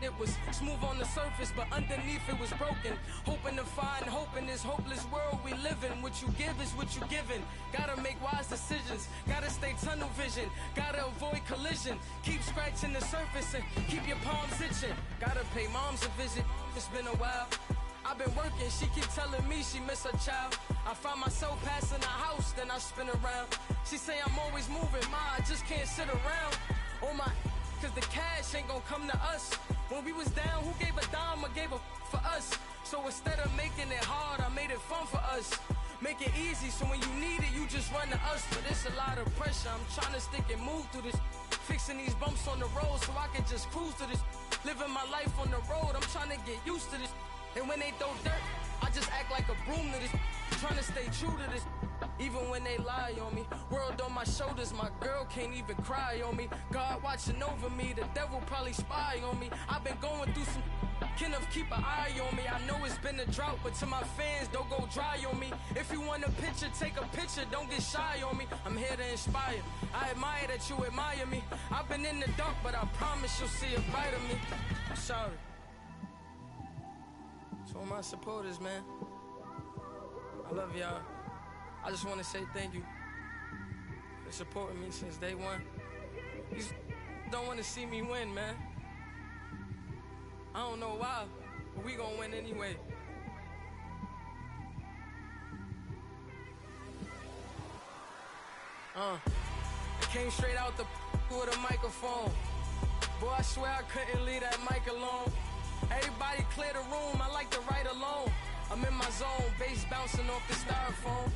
It was smooth on the surface, but underneath it was broken. Hoping to find hope in this hopeless world we live in. What you give is what you given. Gotta make wise decisions. Gotta stay tunnel vision. Gotta avoid collision. Keep scratching the surface and keep your palms itching. Gotta pay moms a visit. It's been a while. I've been working, she keep telling me she miss her child. I find myself passing the house, then I spin around. She say I'm always moving, ma, I just can't sit around. Oh my, cause the cash ain't gonna come to us. When we was down, who gave a dime or gave a for us? So instead of making it hard, I made it fun for us. Make it easy, so when you need it, you just run to us. But it's a lot of pressure, I'm trying to stick and move through this. Fixing these bumps on the road so I can just cruise to this. Living my life on the road, I'm trying to get used to this. And when they throw dirt, I just act like a broom to this. Trying to stay true to this. Even when they lie on me, world on my shoulders, my girl can't even cry on me. God watching over me, the devil probably spy on me. I've been going through some, can of keep an eye on me. I know it's been a drought, but to my fans, don't go dry on me. If you want a picture, take a picture, don't get shy on me. I'm here to inspire, I admire that you admire me. I've been in the dark, but I promise you'll see a bright of me. I'm sorry. To all my supporters, man, I love y'all. I just want to say thank you for supporting me since day one. You don't want to see me win, man. I don't know why, but we gonna win anyway. I came straight out the with a microphone. Boy, I swear I couldn't leave that mic alone. Everybody clear the room, I like to write alone. I'm in my zone, bass bouncing off the styrofoam.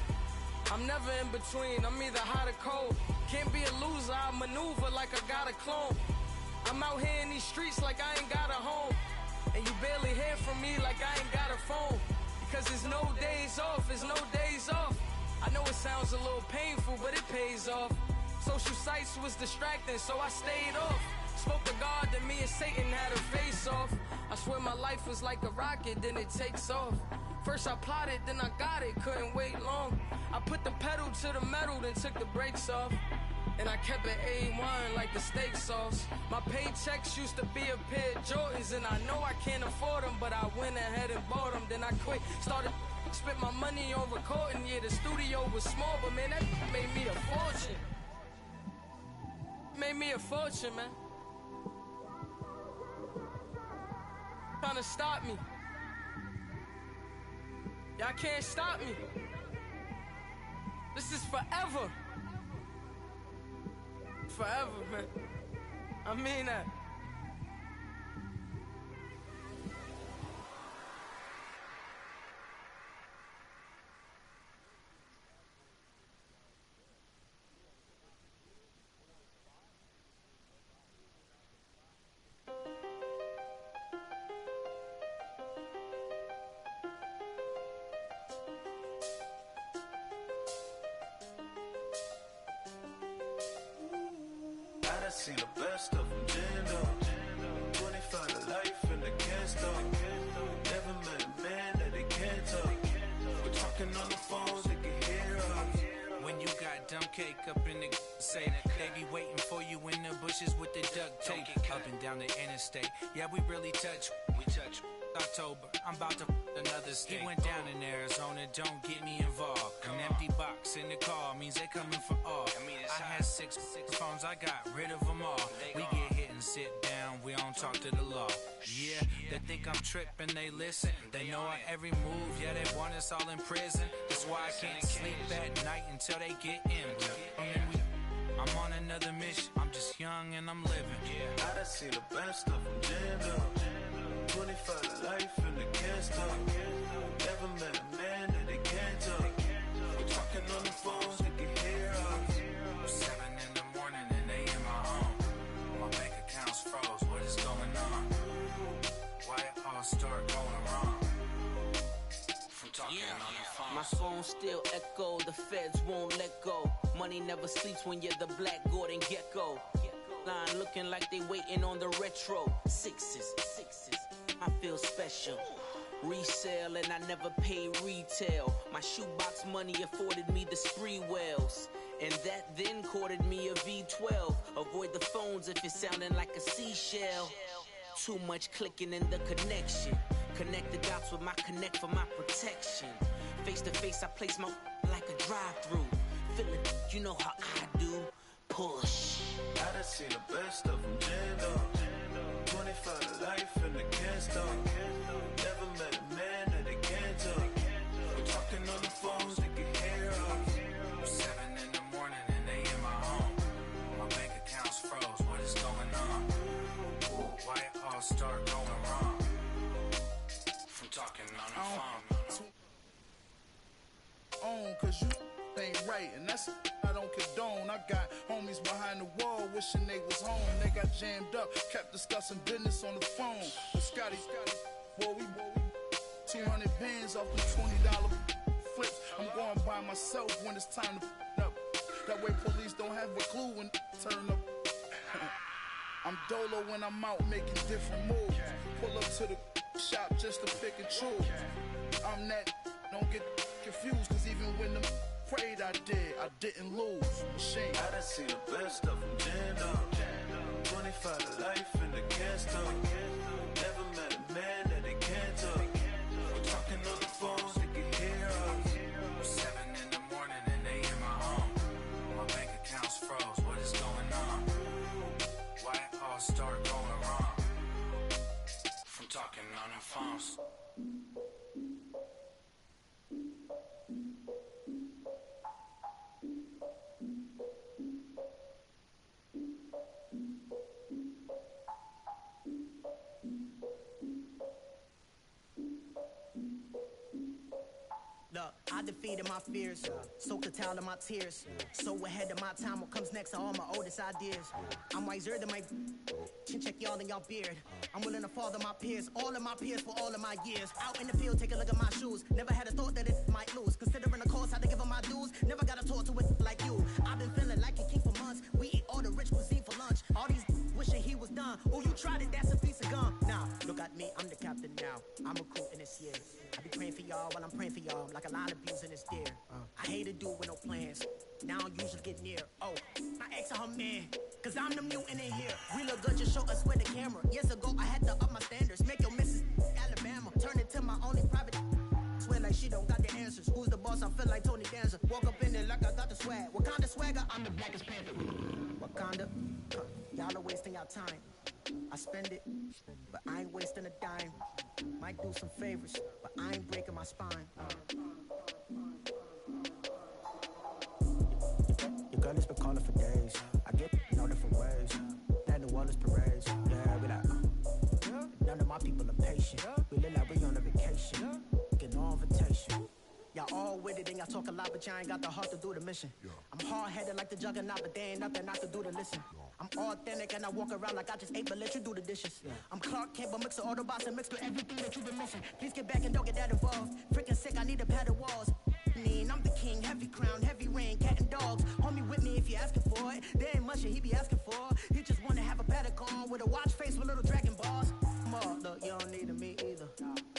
I'm never in between, I'm either hot or cold. Can't be a loser, I maneuver like I got a clone. I'm out here in these streets like I ain't got a home. And you barely hear from me like I ain't got a phone. Because there's no days off, there's no days off. I know it sounds a little painful, but it pays off. Social sites was distracting, so I stayed off. Spoke to God that me and Satan had a face off. I swear my life was like a rocket, then it takes off. First I plotted, then I got it, couldn't wait long. I put the pedal to the metal, then took the brakes off. And I kept it A1 like the steak sauce. My paychecks used to be a pair of Jordans, and I know I can't afford them, but I went ahead and bought them. Then I quit, started spent my money on recording. Yeah, the studio was small, but man, that made me a fortune. Made me a fortune, man. Trying to stop me. Y'all can't stop me. This is forever. Forever, man. I mean that. I seen the best of them jammed up. 25 to life and they can't stop. Never met a man that they can't talk. We're talking on the phones, they can hear us. When you got dumb cake up in the say they be waiting for you in the bushes with the duct tape. Up and down the interstate, yeah, we really touch. We touch. October, I'm about to another state. He went down in Arizona, don't get me involved. An empty box in the car means they coming for all. I had six phones, I got rid of them all. We get hit and sit down, we don't talk to the law. Yeah, they think I'm tripping, they listen. They know our every move, yeah, they want us all in prison. That's why I can't sleep at night until they get in. I'm on another mission, I'm just young and I'm living. I done seen the best of them jammed up. 25 to life and they can't stop. Never met a man that they can't talk. We're talking on the phones, they can hear us. 7 in the morning and they in my home. My bank account's froze, what is going on? Why it all start going wrong? From talking on the phone. My phone still echo, the feds won't let go. Money never sleeps when you're the black Gordon Gecko. Line looking like they waiting on the retro. Sixes, I feel special. Resale and I never pay retail. My shoebox money afforded me the spree wells. And that then courted me a V12. Avoid the phones if you're sounding like a seashell. Too much clicking in the connection. Connect the dots with my connect for my protection. Face to face I place my like a drive-through. Feel it, you know how I do. Push. I done seen the best of them jammed up. 25 to life and they can't stop. Never met a man that they can't talk. We're talking on the phones, they can hear us. 7 in the morning and they in my home. My bank account's froze, what is going on? Why it all start going wrong? From talking on the phone. Cause you ain't right, and that's I don't condone. I got homies behind the wall wishing they was home. They got jammed up, kept discussing business on the phone. But Scotty, boy, we 200 bands off them $20 flips. I'm going by myself when it's time to up. That way police don't have a clue when turn up. I'm dolo when I'm out making different moves. Pull up to the shop just to pick and choose. I'm that, don't get confused, cause even when them prayed I didn't lose. Machine. I done seen the best of them jammed up. 25 to life in the gas tank. Never met a man that they can't talk. We're talking on the phones, they can hear us. 7 in the morning and they in my home. My bank account's froze, what is going on? Why it all start going wrong? From talking on the phones. Look, I defeated my fears, soaked a towel in my tears. So ahead of my time, what comes next are all my oldest ideas. I'm wiser than my chin check y'all in y'all beard. I'm willing to father my peers, all of my peers for all of my years. Out in the field, take a look at my shoes. Never had a thought that it might lose. Considering the cost, I had to give up my dues. Never got to talk to it like you. I've been feeling like a king for months. We eat all the rich cuisine for lunch. All these wishing he was done. Oh, you tried it, that's a piece of gum. Nah, look at me, I'm the captain now. I'm recruiting this year. I be praying for y'all while I'm praying for y'all. Like a line of views in this deer. I hate to do it with no plans. Now I don't usually get near. Oh, I ex her man. Cause I'm the mutant in here. We look good, just show us with the camera. Years ago, I had to up my standards. Make your missus Alabama. Turn it to my only private. Swear like she don't got the answers. Who's the boss? I feel like Tony Danza. Walk up in there like I got the swag. What kind of swagger? I'm the blackest panther. Wakanda. Y'all are wasting your time. I spend it, but I ain't wasting a dime. Might do some favors, but I ain't breaking my spine. Your girl has been calling for days. I get no different ways. That New Orleans parades. Yeah, we like, none of my people are patient. We look like we on a vacation. Get no invitation. Y'all all with it and y'all talk a lot, but y'all ain't got the heart to do the mission. I'm hard-headed like the juggernaut, but there ain't nothing I can do to listen. I'm authentic and I walk around like I just ate, but let you do the dishes. I'm Clark Kent, but mix the Autobots and mix with everything that you've been missing. Please get back and don't get that involved. Freaking sick, I need a padded walls. I'm the king, heavy crown, heavy rain, cat and dogs. Homie with me if you're asking for it. There ain't much that he be asking for. He just wanna have a paddock on with a watch face with little dragon balls. Look, you don't need me either.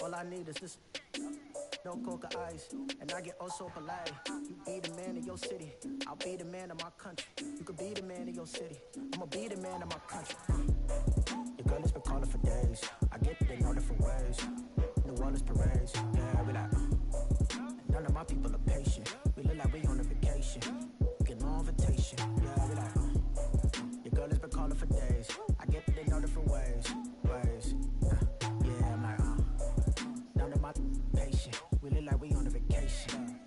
All I need is this. No coca ice, and I get oh so polite. You be the man of your city, I'll be the man of my country. You could be the man of your city, I'ma be the man of my country. Your girl has been calling for days. I get it in all different ways. New Orleans parades, yeah, we like. None of my people are patient. We look like we on a vacation. Get no invitation, yeah, we like. Your girl has been calling for days. I get it in all different ways. Yeah, I'm like, none of my patient. We look like we on a vacation.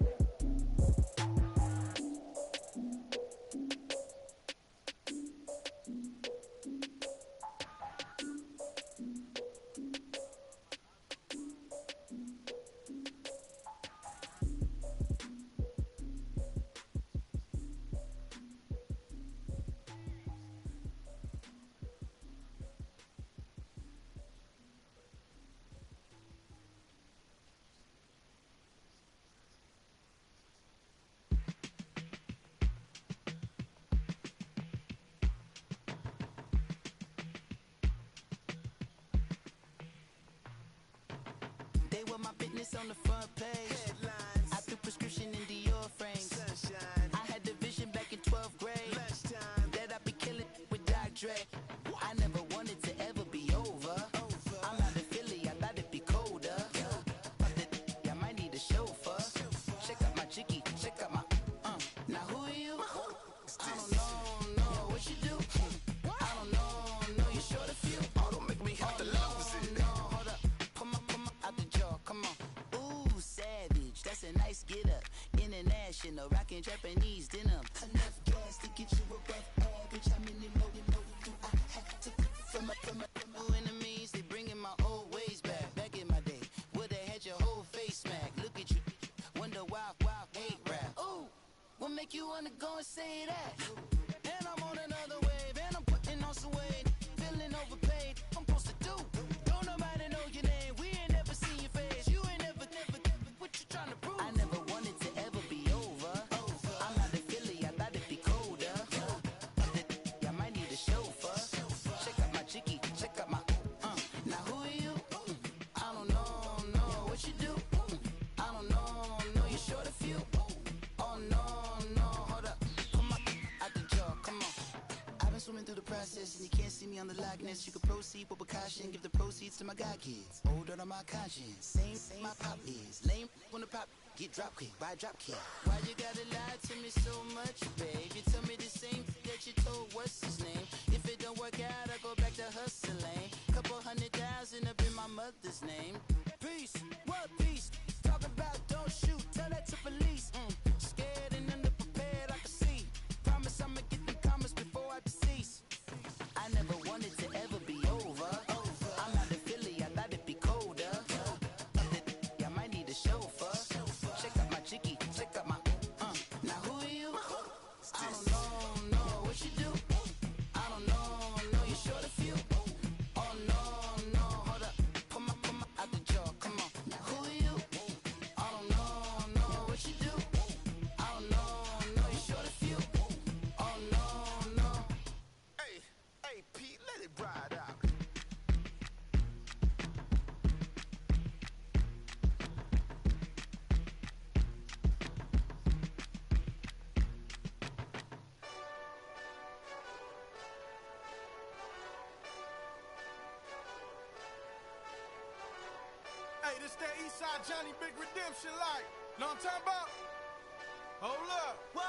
They were my business on the front page. Headlines. I threw prescription in Dior frames. Sunshine. I had the vision back in 12th grade. Lunchtime. That I'd be killing with Dr. Dre. I never wanted to ever be over. I'm out of Philly, I thought it'd be colder. I might need a chauffeur. Check out my chicky, check out my Now who are you? I don't know what you do. I don't know you short a few. Oh, don't make me have to lose it. Hold up, come on, out the jaw, come on. Ooh, savage, that's a nice get up. International, rockin' Japanese denim. Enough gas to get you a rough average. I'm in the loading, I had to from my enemies, they bringing my old ways back. Back in my day, would've had your whole face smacked. Look at you, wonder why, hate rap. Ooh, what make you wanna go and say that? And I'm on another wave, and I'm putting on some weight. Feeling overpaid, I'm supposed to do. Don't nobody know your name, we ain't never seen your face. You ain't never me on the likeness. You can proceed with caution, give the proceeds to my god kids. Hold on my conscience, same my pop is. Lame when the pop get drop quick, buy drop kick. Why you gotta lie to me so much, babe? You tell me the same that you told what's his name. If it don't work out, I go back to hustling. Couple 100,000 up in my mother's name. Peace, what peace? Talking about don't shoot, tell that to police. Scared and underprepared, I can see. Promise I'ma get them comments before I decease. I never wanted to ever be over. I'm not a Philly, I thought it'd be colder. I might need a chauffeur. Check out my chicky, check out my. Now who are you? I don't know what you do. I don't know you short a few. Oh no, hold up, pull my out the jaw, come on. Now who are you? I don't know what you do. I don't know you short a few. Oh no. Hey, Pete, let it ride out. Hey, this that Eastside Johnny Big Redemption like. Know what I'm talking about? Hold up. Whoa.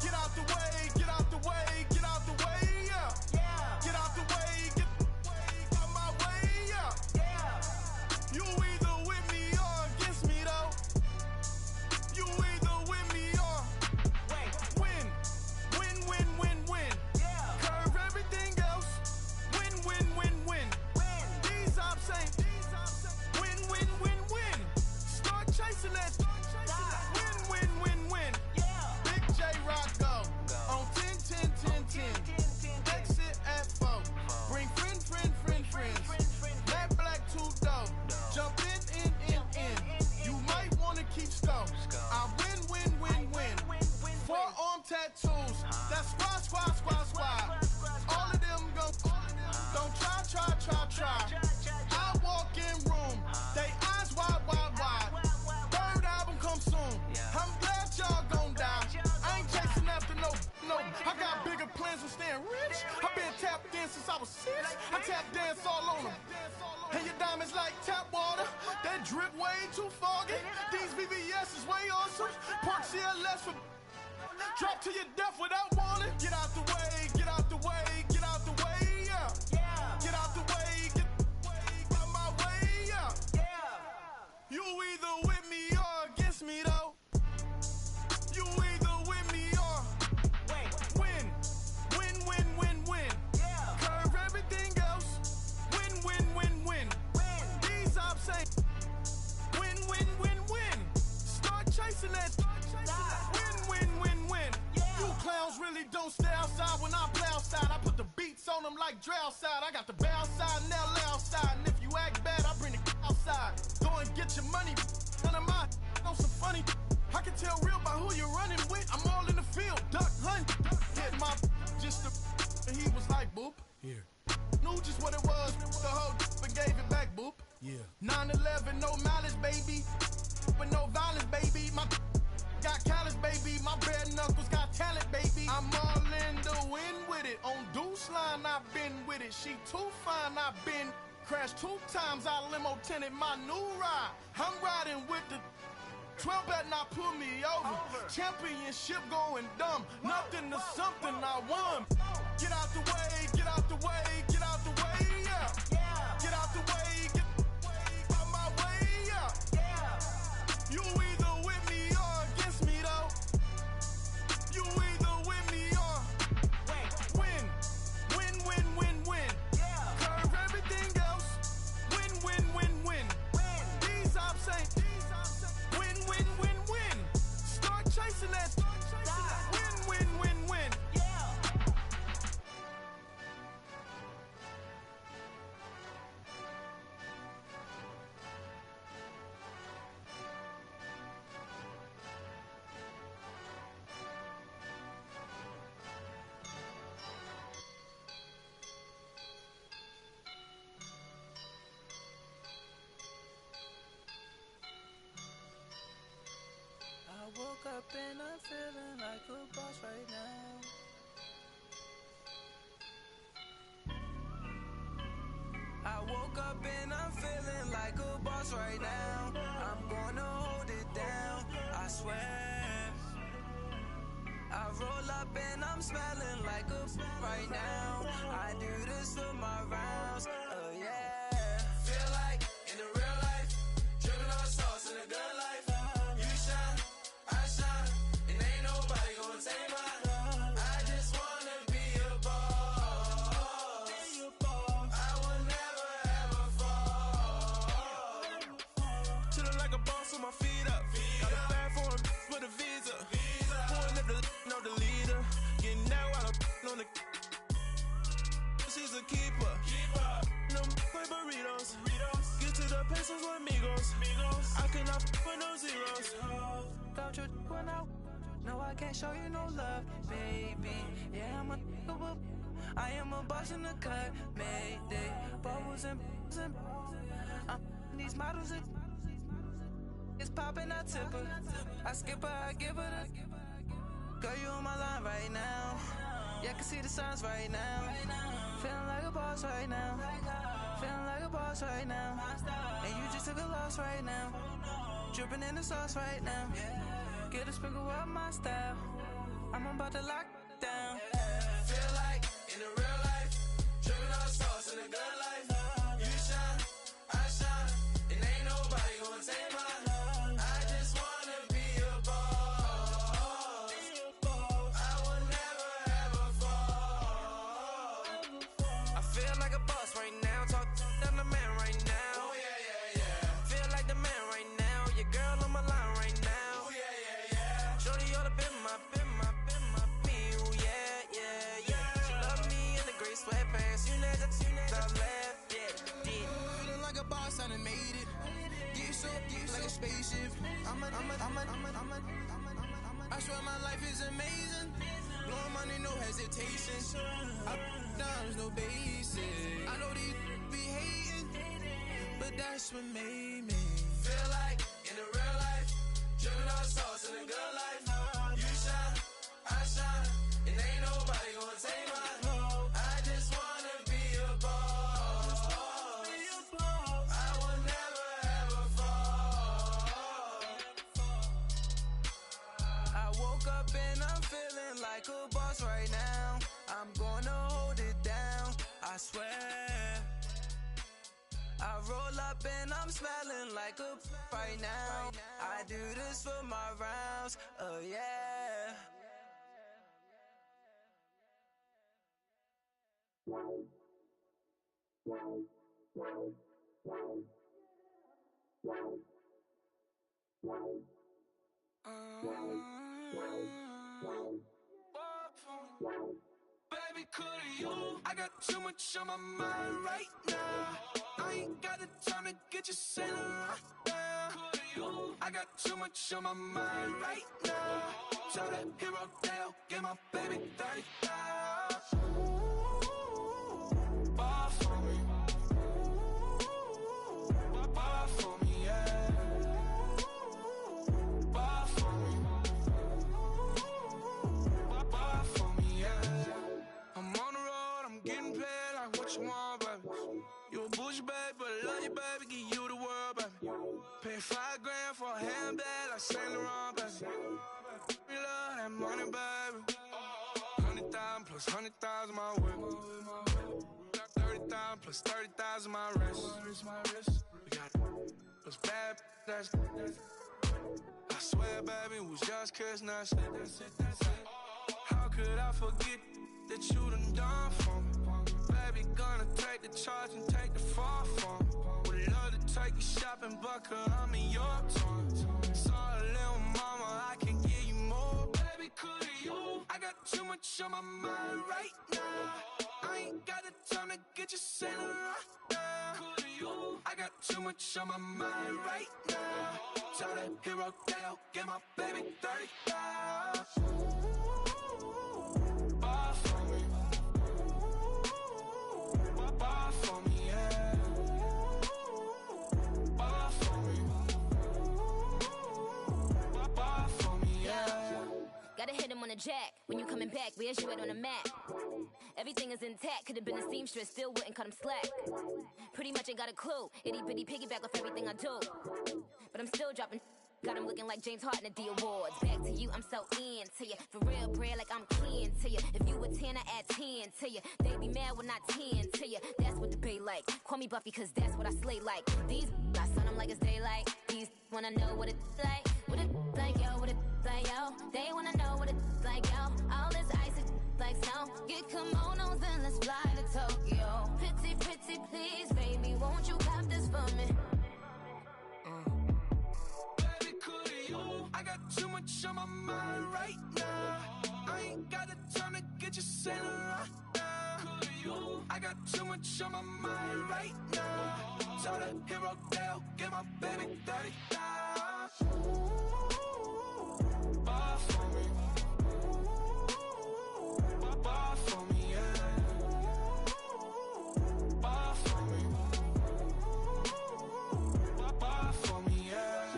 Get out the way, get out the way, get out the way, yeah. Get out the way, get out my way, yeah. You either with me or against me, though. You either with me or win. Curve everything else. Win. These ops ain't win. Start chasing that. Win. Big J Rock go on 10. Exit at 4. Bring friends. Matt Black 2 dope. Jump in. You might wanna keep score. I win. Forearm tattoos. That's squad. All of them go. Don't try. I walk in room. They eyes wide. Third album come soon. I'm glad y'all gon' die. I ain't chasing after no. I got bigger plans than staying rich. I been tapped in since I was 6. I tap dance all on them. And your diamonds like tap water. That drip way too foggy. These VVS is way awesome. Park CLS for drop to your death without warning. Get out the way, yeah. Get out the way, get out my way, yeah. You either with me or against me, though. You either with me or win. Curve everything else. Win. These ops ain't win. Start chasing that. Win. You clowns really don't stay outside when I play outside. I put the beats on them like drow side. I got the bow side and they'll lay outside. And if you act bad, I bring the outside. Go and get your money. None of my on some funny. I can tell real by who you're running with. I'm all in the field. Duck hunt. Hit my just the and he was like boop. Here. Knew just what it was. The whole and gave it back boop. Yeah. 9/11, no malice, baby. But no violence, baby. My got callous, baby. My bare knuckles got talent, baby. I'm all in the wind with it. On Deuce line, I've been with it. She too fine, I've been crashed 2 times. I limo tinted my new ride. I'm riding with the 12 better not pull me over. Championship going dumb. Nothing to something I won. Get out the way, yeah. Get out the way, get out my way, yeah. You either with me or against me, though. You either with me or win. Curve everything else. Win. These ops ain't win. Start chasing that. Win. I woke up and I'm feeling like a boss right now. swear. I roll up and I'm smelling like a right now. I do this for my rounds, oh yeah. Feel like in the real life, dripping on sauce in the good life. You shine, I shine, and ain't nobody gonna take mine. I just wanna be a boss. I will never ever fall. Chillin' like a boss with my feet up. Got a bag for him with a visa. Pulling up the know the leader. Getting that while I'm on the. She's a keeper. No play burritos. Get to the pesos with amigos. I cannot with no zeros. Don't you when no, I can't show you no love, baby. Yeah, I am a boss in the cut, mayday. Bubbles and these models are it's popping, I tip her. I skip her, I give her the. Girl, you on my line right now. Yeah, I can see the signs right now. Feeling like a boss right now. Feeling like a boss right now. And you just took a loss right now. Dripping in the sauce right now. Get a sprinkle up my style. I'm about to lock down. Feel like in the real life, dripping on sauce in the good life. You shine, I shine, and ain't nobody gonna take mine. I just wanna be a boss. I will never ever fall. I feel like a boss right now. Talk to the man right now. Oh yeah, yeah, yeah. Feel like the man right now. Your girl on my line right now. Oh yeah, yeah, yeah. Shorty oughta been my me. Oh yeah, yeah, yeah. She love me in the gray sweatpants. You never left, yeah, did. Feeling like a boss, I done made it. Get so like a spaceship. I swear my life is amazing. Blowing money, no hesitation. Up, downs, no basic. I know these be hating, but that's what made me. Feel like in the real life, dripping on sauce in the good life. You shine, I shine, and ain't nobody gonna take mine. I just wanna be a boss. I will never ever fall. I woke up and I'm feeling like a boss right now. I'm gonna hold it down, I swear. I roll up and I'm smelling like a right now. I do this for my rounds, oh yeah. Baby, could you? I got too much on my mind right now. I ain't got the time to get you sailing right now. Could you? I got too much on my mind right now. Tell that hero Dale, get my baby 30,000. Bar for me. Bar for me, yeah. Bar for me. Bar for me, yeah. I'm on the road, I'm getting paid like what you want, baby. You a bougie, baby, but I love you, baby, give you the world, baby. Pay $5 grand for a handbag like Saint Laurent, baby. We love that money, baby. 100,000 plus 100,000 my whip. 30,000 plus 30,000 my wrist. We got those bad, that's I swear, baby, it was just kiss, that's it. How could I forget that you done for me? Baby, gonna take the charge and take the fall for me. Would love to take you shopping, but I'm in your time. Sorry, little mama, I can give you more. Baby, could you? I got too much on my mind right now. I ain't got the time to get you sailing right now. Could you? I got too much on my mind right now. Tell that hero Dale, get my baby 30,000. Bar for me. Bar for me, yeah. Bar for me. Bar for me, yeah. Gotta hit him on the jack. When you coming back, where's you at on the map? Everything is intact. Could've been a seamstress, still wouldn't cut him slack. Pretty much ain't got a clue. Itty bitty piggyback off everything I do. But I'm still dropping Got him looking like James Harden at the awards. Back to you, I'm so into you. For real, bread, like I'm kin to you. If you were 10, I add 10 to you. They be mad when I 10 to you. That's what the bay like. Call me Buffy, cause that's what I slay like. These, I son them like it's daylight. These wanna know what it's like. What it like, yo, what it like, yo. They wanna know what it's like, yo. All this ice is like snow. Get kimonos and let's fly to Tokyo. Pretty, pretty, please, baby, won't you cop this for me? Baby, could you? I got too much on my mind right now. I ain't got the time to get you sailing right now. Could you? I got too much on my mind right now. Tell the hero Dale, get my baby 30 down. Buy for me. Buy for me, yeah. Buy for me. Buy for me, yeah.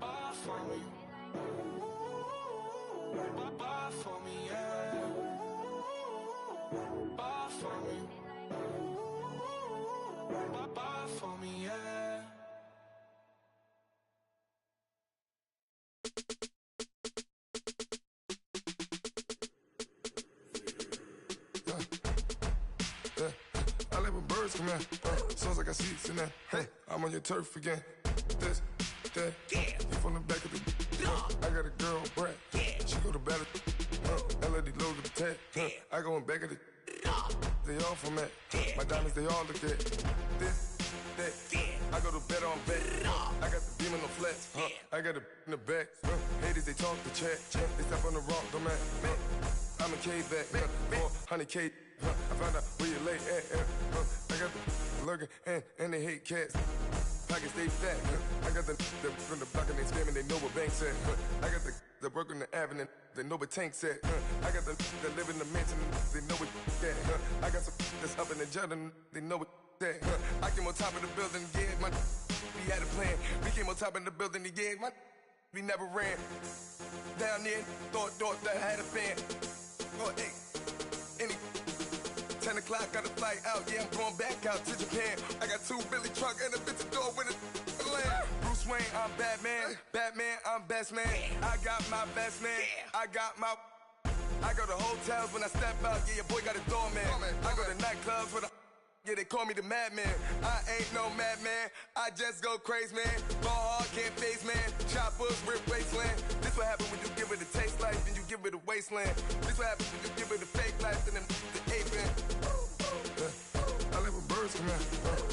Buy for me. Buy for me, yeah. Buy for me. Buy for me, yeah. I live with birds come in. Sounds like I see seats in there. Hey, I'm on your turf again. This, that, you from the back of the. I got a girl, Brad. She go to battle. LED logo the tag. I go in back of the. They all from that. My diamonds, they all look at. This, that. I go to bed on bed. I got the beam on the flats. I got the in the back. Haters, they talk the chat. They step on the rock, the man. I'm a K-back. 400K. I found out where you lay at. I got the lurking and they hate cats. Pockets stay fat. I got the from the block and they scamming, they know what banks at. I got the work on the avenue, they know what tanks at. I got the live in the mansion, they know what that. I got some that's up in the Jordan, they know what that. I came on top of the building, yeah, my we had a plan. We came on top of the building, yeah, my we never ran. Down there, thought that I had a band. Oh, hey, any 10 o'clock, got a flight out, yeah, I'm going back out to Japan. I got 2 Billy truck and a bitch door with a land. Bruce Wayne, I'm Batman. Batman, I'm best man. I got my best man. I got my. I go to hotels when I step out, yeah, your boy got a doorman. I go to nightclubs with a. Yeah, they call me the madman. I ain't no madman. I just go crazy, man. Ball hard, can't face, man. Choppers, rip wasteland. This what happen when you give it a taste life, then you give it a wasteland. This what happens when you give it a fake life, then the aping. I live with birds come in.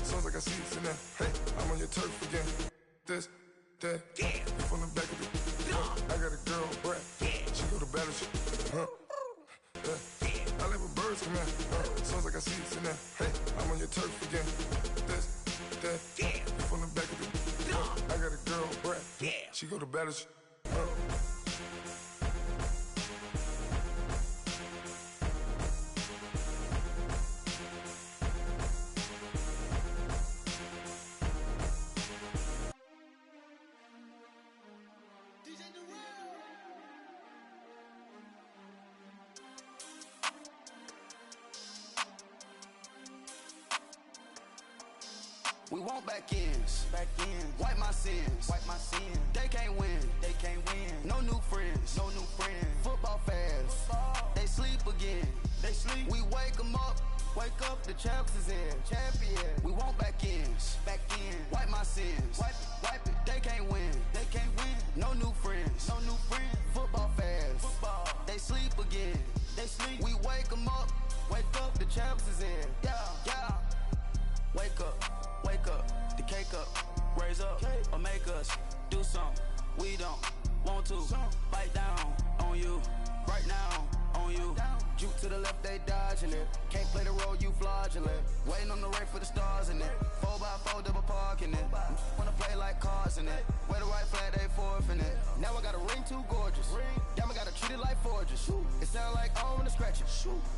Sounds like I see it's in there. Hey, I'm on your turf again. This, that, you from the back of the. I got a girl, Brad. She go to battle. I live with birds come in. Sounds like I see it's in there. Hey, I'm on your turf again. This, that, you from the back of the. I got a girl, Brad. She go to battle. We want back ends, wipe my sins, They can't win, No new friends, Football fans, they sleep again, We wake them up, the champs is in, We want back ends, wipe my sins, wipe it. They can't win, No new friends, Football fans, they sleep again, We wake them up, the champs is in, yeah. Wake up, the cake up, raise up, or make us do something we don't want to. Bite down on you, right now on you. Juke to the left, they dodging it. Can't play the role, you fraudulent. Waiting on the race for the stars in it. 4x4 double parking it. Wanna play like cars in it. Wear the right flag, they forfeiting it. Now I got a ring too gorgeous. Damn, I gotta treat it like forges. It sound like I wanna scratch it.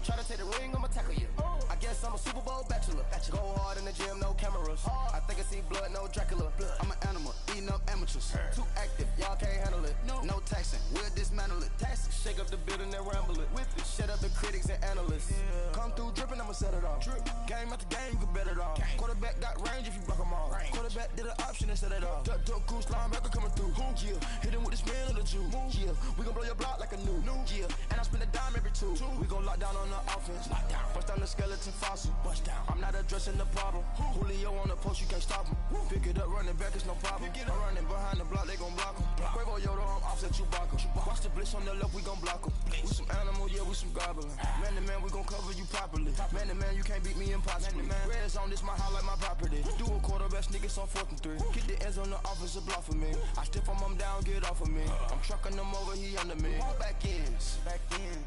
Try to take the ring, I'ma tackle you. I guess I'm a Super Bowl bachelor. Go hard in the gym, no cameras. I think I see blood, no Dracula. I'm an animal, beating up amateurs. Too active, y'all can't handle it. No taxing, we'll dismantle it. Taxing, shake up the building and ramble it. Whip it, shut up the critics and analysts. Come through dripping, I'ma set it off. Game after game, you can bet it off. Quarterback got range if you block them all. Quarterback did an option and set it off. Duck goose linebacker coming through. Yeah, hit him with the spin of the Jew. Yeah, we gon' blow your block like a new. Yeah, and I spend a dime every two. We gon' lock down on the offense. Bust down the skeleton fossil. Bust down. I'm not addressing the problem. Julio on the post, you can't stop him. Pick it up, running back, it's no problem. I'm running behind the block, they gon' block him. Quavo Yoda, I'm offset Chewbacca. Watch the blitz on the left, we gon' block him. We some animal, yeah, we some goblin. Man to man, we gon' cover you properly. Man to man, you can't beat me impossibly. Red zone, this my highlight, my property. Do a quarterback, niggas on 4th and 3. Get the ends on the offensive block for me. I stiff him down, get off of me. I'm trucking them over, he under me. Walk back ends,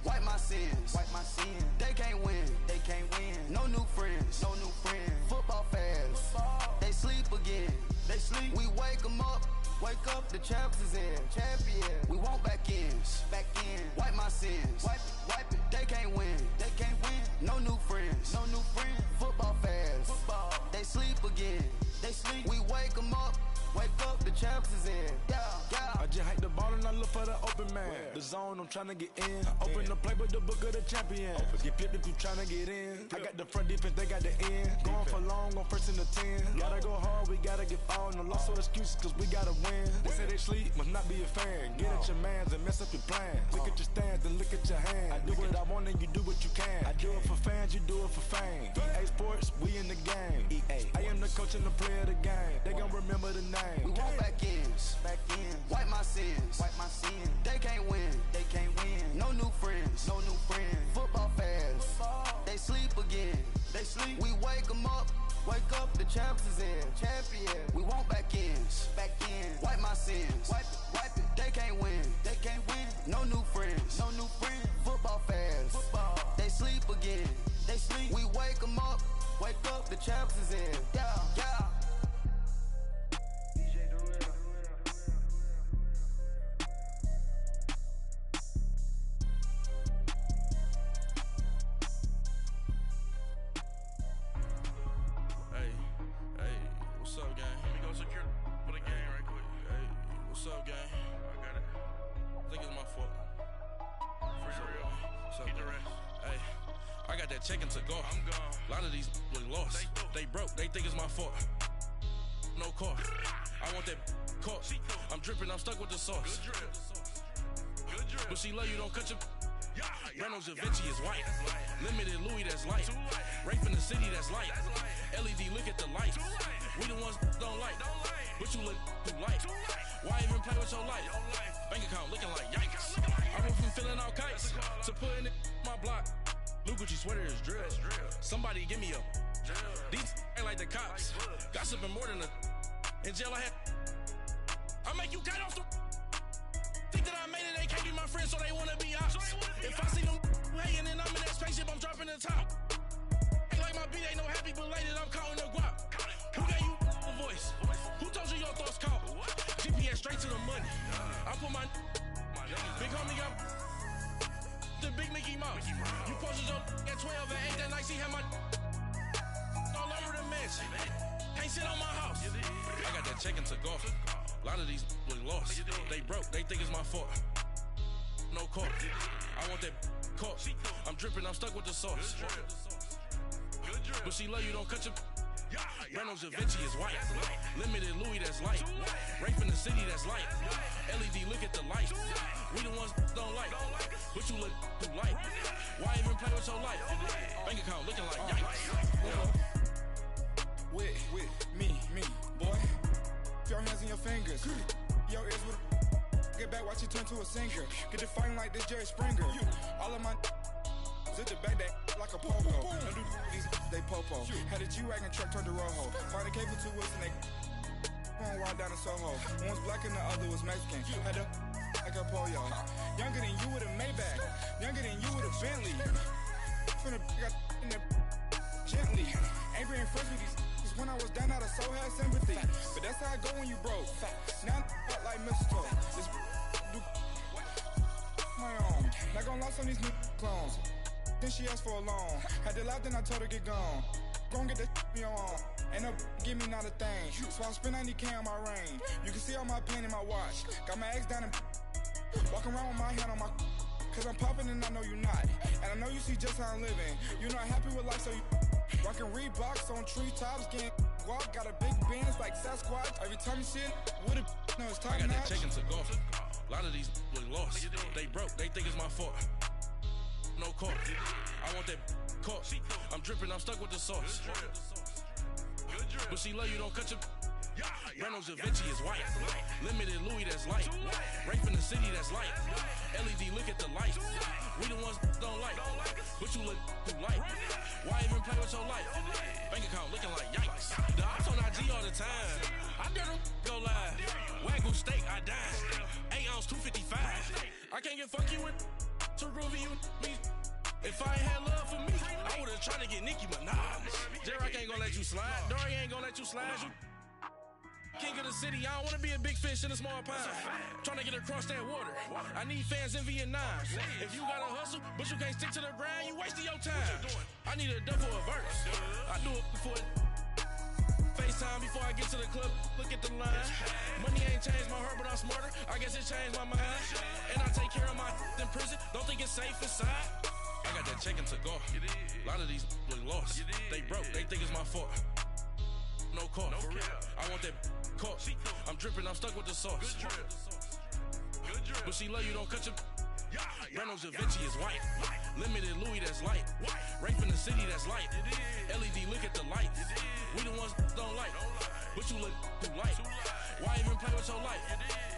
wipe my sins, They can't win, No new friends, Football fans, they sleep again. We wake them up. Wake up, the champs is in. Champion. We want back ends. Wipe my sins. Wipe it. They can't win. No new friends. Football fans. They sleep again. We wake them up. Wake up, the champs is in. Yeah. I just hike the ball and I look for the open man. The zone, I'm trying to get in. Open the play with the book of the champion. Get flipped if you trying to get in. I got the front defense, they got the end. Going for long on 1st and the 10. Gotta go hard, we gotta get all. No loss or excuses, cause we gotta win. They say they sleep, must not be a fan. Get at your mans and mess up your plans. Look at your stands and look at your hands. I do what I want and you do what you can. I do it for fans, you do it for fame. EA Sports, we in the game. I am the coach and the player of the game. They gon' remember the name. We want back ends. Wipe my sins. They can't win. No new friends. Football fans. They sleep again. We wake them up. Wake up, the champs is in. Champion. We want back ends. Wipe my sins. Wipe it. They can't win. No new friends. Football fans. They sleep again. We wake them up. Wake up, the champs is in. Yeah. What's up, gang? Let me go secure for the game right quick. Hey, what's up, gang? I got it. I think it's my fault. For real. What's up, the rest. Hey, I got that check-in to go. I'm gone. A lot of these was lost. They broke. They think it's my fault. No car. I want that caught. I'm dripping. I'm stuck with the sauce. Good drip. But she love you. Don't cut your. Reynolds Da Vinci is white. Limited Louis, that's light. Rape in the city, that's light. LED, look at the light. We the ones don't like. But you look too light. Why even play with your life? Bank account looking like yikes. I went from filling out kites to putting it in my block. Blue Gucci sweater is drill. Somebody give me a. These ain't like the cops. Gossiping more than a. In jail I had. I make you cut off the. Think that I made it, they can't be my friends, so they wanna be ops. If I see them hating and I'm in that spaceship, I'm dropping the top. Ain't like my beat, ain't no happy belated, I'm counting the guap. Who gave you a voice? Who told you your thoughts count? GPS straight to the money. I put my big homie got the big Mickey Mouse. You posted your at 12 and 8 that night, she had my all over the mansion. Can't sit on my house. I got that check-in to go. A lot of these was lost. They broke, they think it's my fault. No car. I want that caught. I'm dripping, I'm stuck with the sauce. But she love you, don't cut your. Reynolds Da Vinci is white. Limited Louis, that's light. Rape in the city, that's light. LED, look at the light. We the ones don't like. But you look too light. Why even play with your life? Bank account looking like yikes. With me, boy. Your hands in your fingers. Your ears with get back, watch you turn to a singer. Get to fighting like this Jerry Springer. All of my zip the back that like a pogo. Don't do these, they popo. Had a G-Wagon truck turned to Rojo. Find a cable 2 wheels and they going wild down in Soho. One was black and the other was Mexican. Had a like a pollo. Younger than you with a Maybach. Younger than you with a Bentley. From the got in the gently. Ain't being friends with these. When I was down out of soul had sympathy. But that's how I go when you broke. Now I'm like mistletoe. This do my own. Not gonna lost on these new clones. Then she asked for a loan. Had to laugh, then I told her get gone. Gon' get that me on. Ain't no give me not a thing. So I spend 90K on my range. You can see all my pain in my watch. Got my ex down and walking around with my hand on my. Cause I'm popping and I know you not. And I know you see just how I'm living. You're not happy with life, so you rockin' Reeboks on treetops, getting walk. Got a big Benz like Sasquatch. Every time you see it, with it, no, it's top I got notch. that chicken to go. A lot of these look lost. They broke, they think it's my fault. No court. I want that court. I'm dripping, I'm stuck with the sauce. But she love you, don't cut your. Reynolds Da Vinci is white. Limited Louis, that's light. Rape in the city, that's light. LED, look at the light. We the ones don't like. But you look too light. Why even play with your life? Bank account looking like yikes. The ops on IG all the time. I dare them go live. Wagyu steak, I dine. 8 ounce, 255. I can't get funky with too groovy, you me. If I ain't had love for me, I would've tried to get Nicki Minaj. J-Rock ain't gonna let you slide. Dory ain't gonna let you slide. You king of the city, I don't wanna be a big fish in a small pond. Trying to get across that water. I need fans in Vietnam. If you gotta hustle, but you can't stick to the grind, you wasting your time. I need a double a verse. I do it before FaceTime before I get to the club. Look at the line. Money ain't changed my heart, but I'm smarter. I guess it changed my mind. And I take care of my in prison. Don't think it's safe inside. I got that chicken to go. A lot of these look lost. They broke, they think it's my fault. No court, for real. I want that court. I'm dripping, I'm stuck with the sauce. But she love you, don't cut your. Reynolds Da Vinci is white. Limited Louis, that's light. Rape in the city, that's light. LED, look at the lights. We the ones don't like. But you look too light. Why even play with your life?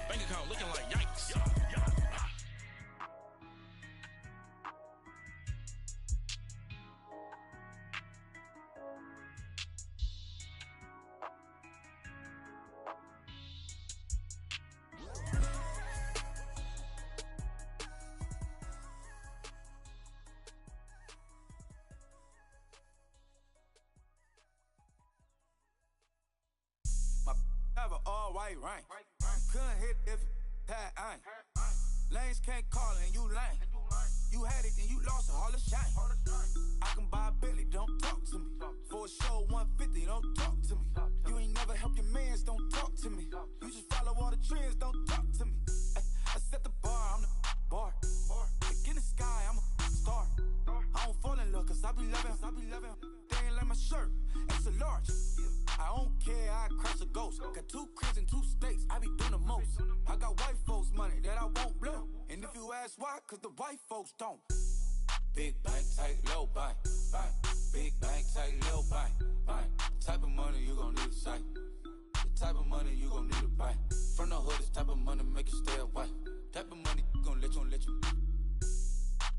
Bank account looking like yikes. Have an all-white rank. Couldn't hit if it had ain't. Lanes can't call and you lame. You had it and you lost it, all the shine. I can buy a Billy, don't talk to me. For a show 150, don't talk to me. You ain't never helped your mans, don't talk to me. You just follow all the trends, don't talk to me. I set the bar, I'm the bar. Like in the sky, I'm a star. I don't fall in love, cause I be loving. They ain't like my shirt, extra large. I don't care, I crush a ghost. Got 2 cribs in 2 states, I be doing the most. I got white folks money that I won't blow. And if you ask why, cause the white folks don't. Big bank, tight, low bank. Big bank, tight, low bank. Type of money you gon' need a sight. The type of money you gon' need to buy. From the hood, this type of money make you stay away. Type of money gon' let you.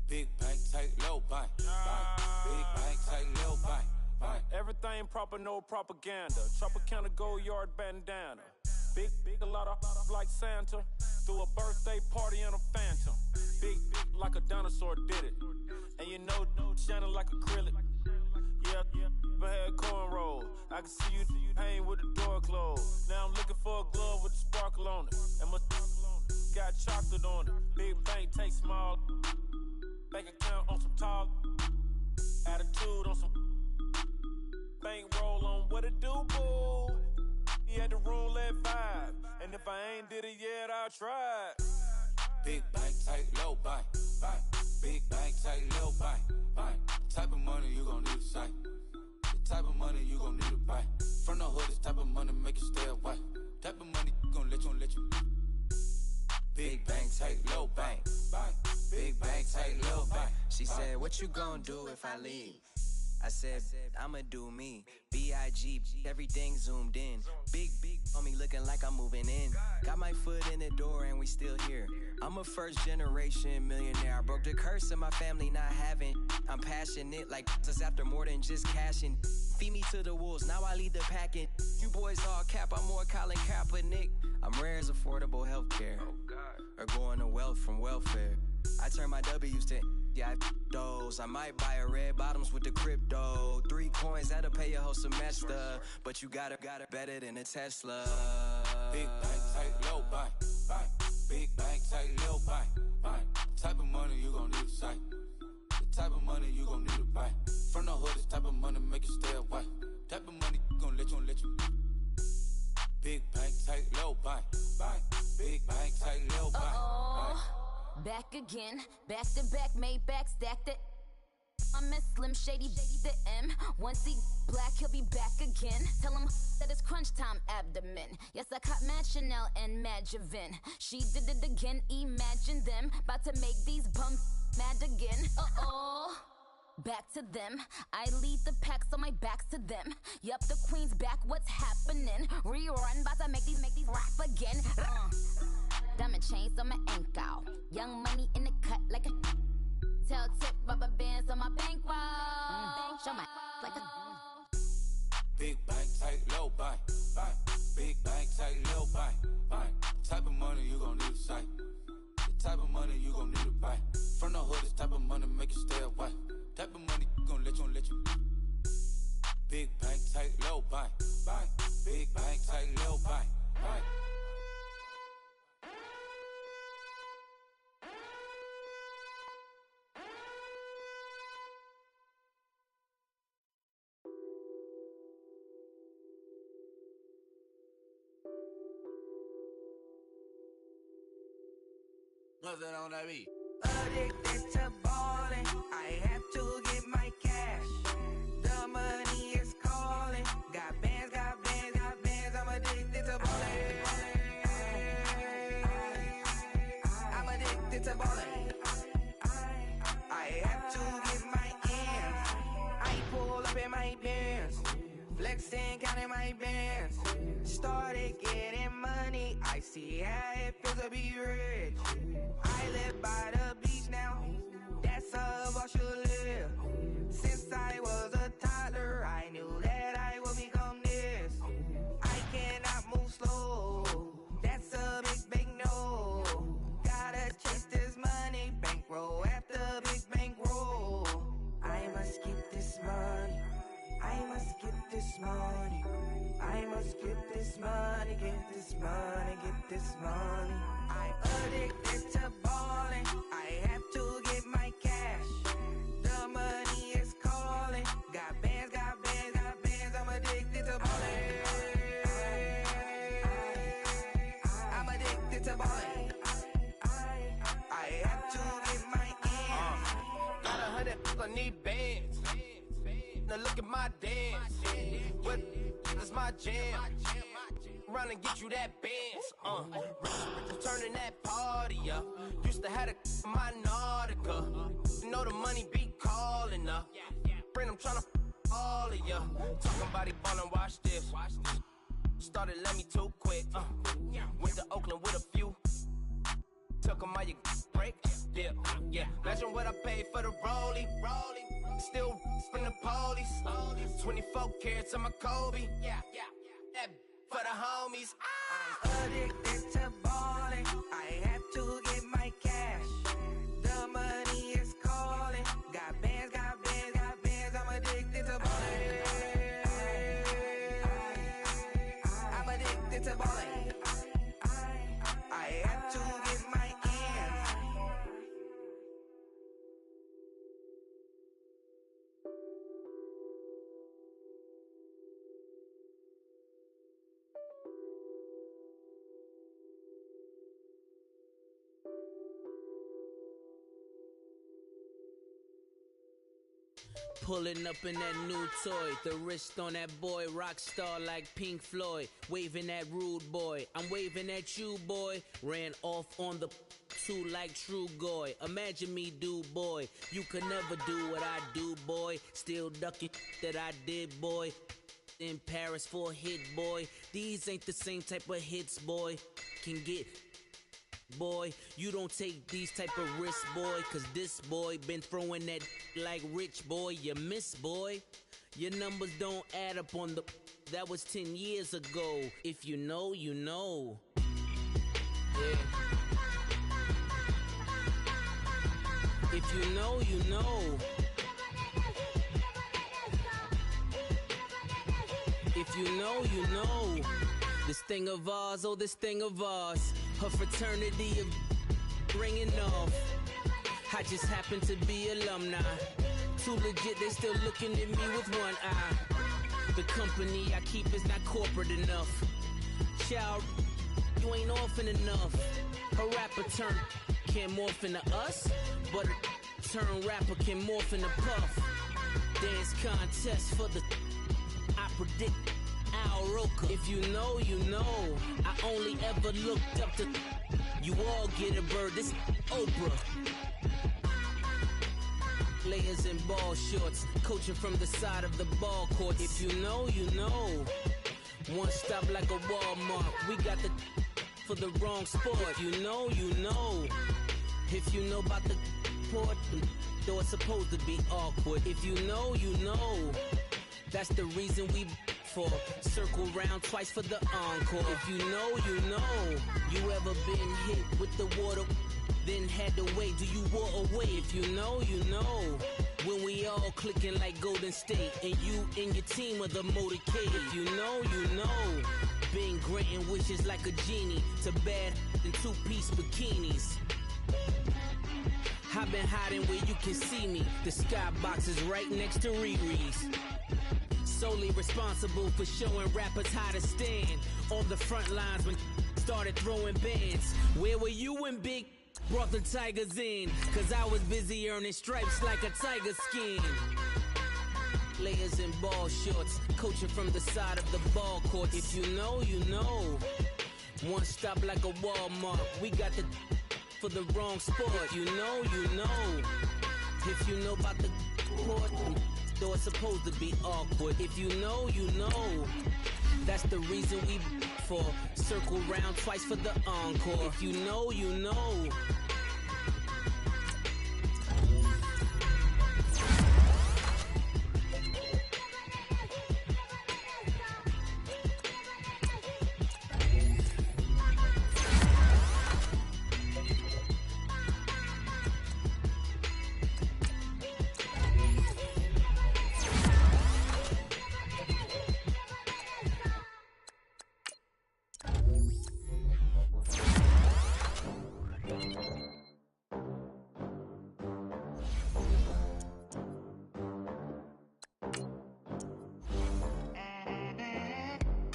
Big bank, tight, low bank. Big bank, tight, low bank. Everything proper, no propaganda. Tropicana Gold Yard bandana. Big, a lot of like Santa. Threw a birthday party in a phantom. Big like a dinosaur did it. And you know, shining like acrylic. Yeah, I had cornrow. I can see you hang with the door closed. Now I'm looking for a glove with a sparkle on it. And my got chocolate on it. Big bank, take small. Bank account on some tall. Attitude on some. Bankroll on what it do, boo. He had the roulette vibe. And if I ain't did it yet, I'll try. Big bank, tight, low bank. Big bank, tight, low bank. Type of money you gon' need a sight. The type of money you gon' need to buy. From the hood, this type of money make you stay away. Type of money gon' let you. Big bank, tight, low bank. Big bank, tight, low bank. She said, what you gon' do if I leave? I said, I'ma do me. B.I.G. Everything zoomed in. Big on me looking like I'm moving in. Got my foot in the door and we still here. I'm a first generation millionaire. I broke the curse of my family not having. I'm passionate like just after more than just cashing. Feed me to the wolves, now I lead the packing. You boys all cap, I'm more Colin Kaepernick. I'm rare as affordable healthcare. Or going to wealth from welfare. I turn my W's to those. I might buy a red bottoms with the crypto. 3 coins, that'll pay your whole semester. But you got it better than a Tesla. Big bank, tight, low bank. Big bank, tight, low bank. Type of money you gon' need a sight. The type of money you gon' need to buy. From the hood, this type of money make you stay away. Type of money gon' let let you. Big bank, tight, low bank. Big bank, tight, low bank. Back again, back to back, made back, stacked it. I'm a Slim Shady, the M. Once he black, he'll be back again. Tell him that it's crunch time abdomen. Yes, I caught Mad Chanel and Mad Javin. She did it again, imagine them. About to make these bums mad again. Back to them. I lead the pack, so my back's to them. Yup, the queen's back, what's happening? Rerun, about to make these rap again. Diamond chains on my ankle. Young money in the cut like a tail tip, rubber bands on my bankroll. Show my like a Big bank, tight, low bank. Big bank, tight, low bank. Type of money you gon' need to sight. The type of money you gon' need to buy. From the hood, this type of money make you stay away. Type of money gon' let you. Big bank, tight, low bank. Big bank, tight, low bank. Nothing on that beat. Addicted to ballin', I have to get my cash. The money is calling. Got bands, I'm addicted to ballin'. I'm addicted to ballin'. I have to get my ends. I pull up in my Benz, flexing, counting my bands. Started getting money, I see how it feels to be rich. I live by the beach now, that's how I should live. Since I was a toddler, I knew that I would become this. I cannot move slow, that's a big no. Gotta chase this money, bankroll after big bankroll. I must get this money, I must get this money. I must get this money, get this money, get this money. I'm addicted to ballin', I have to get my cash. The money is calling. Got bands, I'm addicted to ballin'. I'm addicted to ballin'. I have to get my ends. Got 100, I need bands. Now look at my dance. What is my jam? Run and get you that bands. Turning that party up. Used to have my Nautica. You know the money be calling up. Friend, I'm tryna all of ya. Talking about ballin', watch this. Started let me too quick. Went to Oakland with a few. Took 'em all you break. Yeah. Imagine what I paid for the rollie. Still from the police. 24 carats on my Kobe. That for the homies. I'm addicted to ballin', I have to get my cash. The money is calling. Got bands, I'm addicted to ballin'. I'm addicted to ballin'. I have to get my ends. Pulling up in that new toy, the wrist on that boy, rock star like Pink Floyd, waving at rude boy, I'm waving at you boy, ran off on the two like True Goy, imagine me do boy, you could never do what I do boy, still ducking that I did boy, in Paris for a hit boy, these ain't the same type of hits boy, can get boy, you don't take these type of risks, boy, cause this boy been throwing that like rich boy, you miss, boy. Your numbers don't add up on the, that was 10 years ago. If you know, you know. Yeah. If you know, you know. If you know, you know. This thing of ours, oh, this thing of ours. Her fraternity of ringing off. I just happen to be alumni. Too legit, they still looking at me with one eye. The company I keep is not corporate enough. Child, you ain't orphan enough. A rapper turn can morph into us, but a turn rapper can morph into Puff. Dance contest for the I predict Al Roker. If you know, you know. I only ever looked up to you all get a bird. This Oprah. Layers in ball shorts, coaching from the side of the ball court. If you know, you know. One stop like a Walmart. We got the for the wrong sport. If you know, you know. If you know about the port, though it's supposed to be awkward. If you know, you know. That's the reason we for circle round twice for the encore. If you know, you know. You ever been hit with the water, then had to wait? Do you walk away? If you know, you know. When we all clicking like Golden State, and you and your team are the motorcade. If you know, you know. Been granting wishes like a genie to bad in two-piece bikinis. I've been hiding where you can see me. The skybox is right next to Riri's. Solely responsible for showing rappers how to stand on the front lines when started throwing bands. Where were you when Big brought the Tigers in? Cause I was busy earning stripes like a tiger skin. Layers in ball shorts, coaching from the side of the ball court. If you know, you know. One stop like a Walmart. We got the for the wrong sport. You know, you know. If you know about the court, though it's supposed to be awkward. If you know, you know. That's the reason we for circle round twice for the encore. If you know, you know.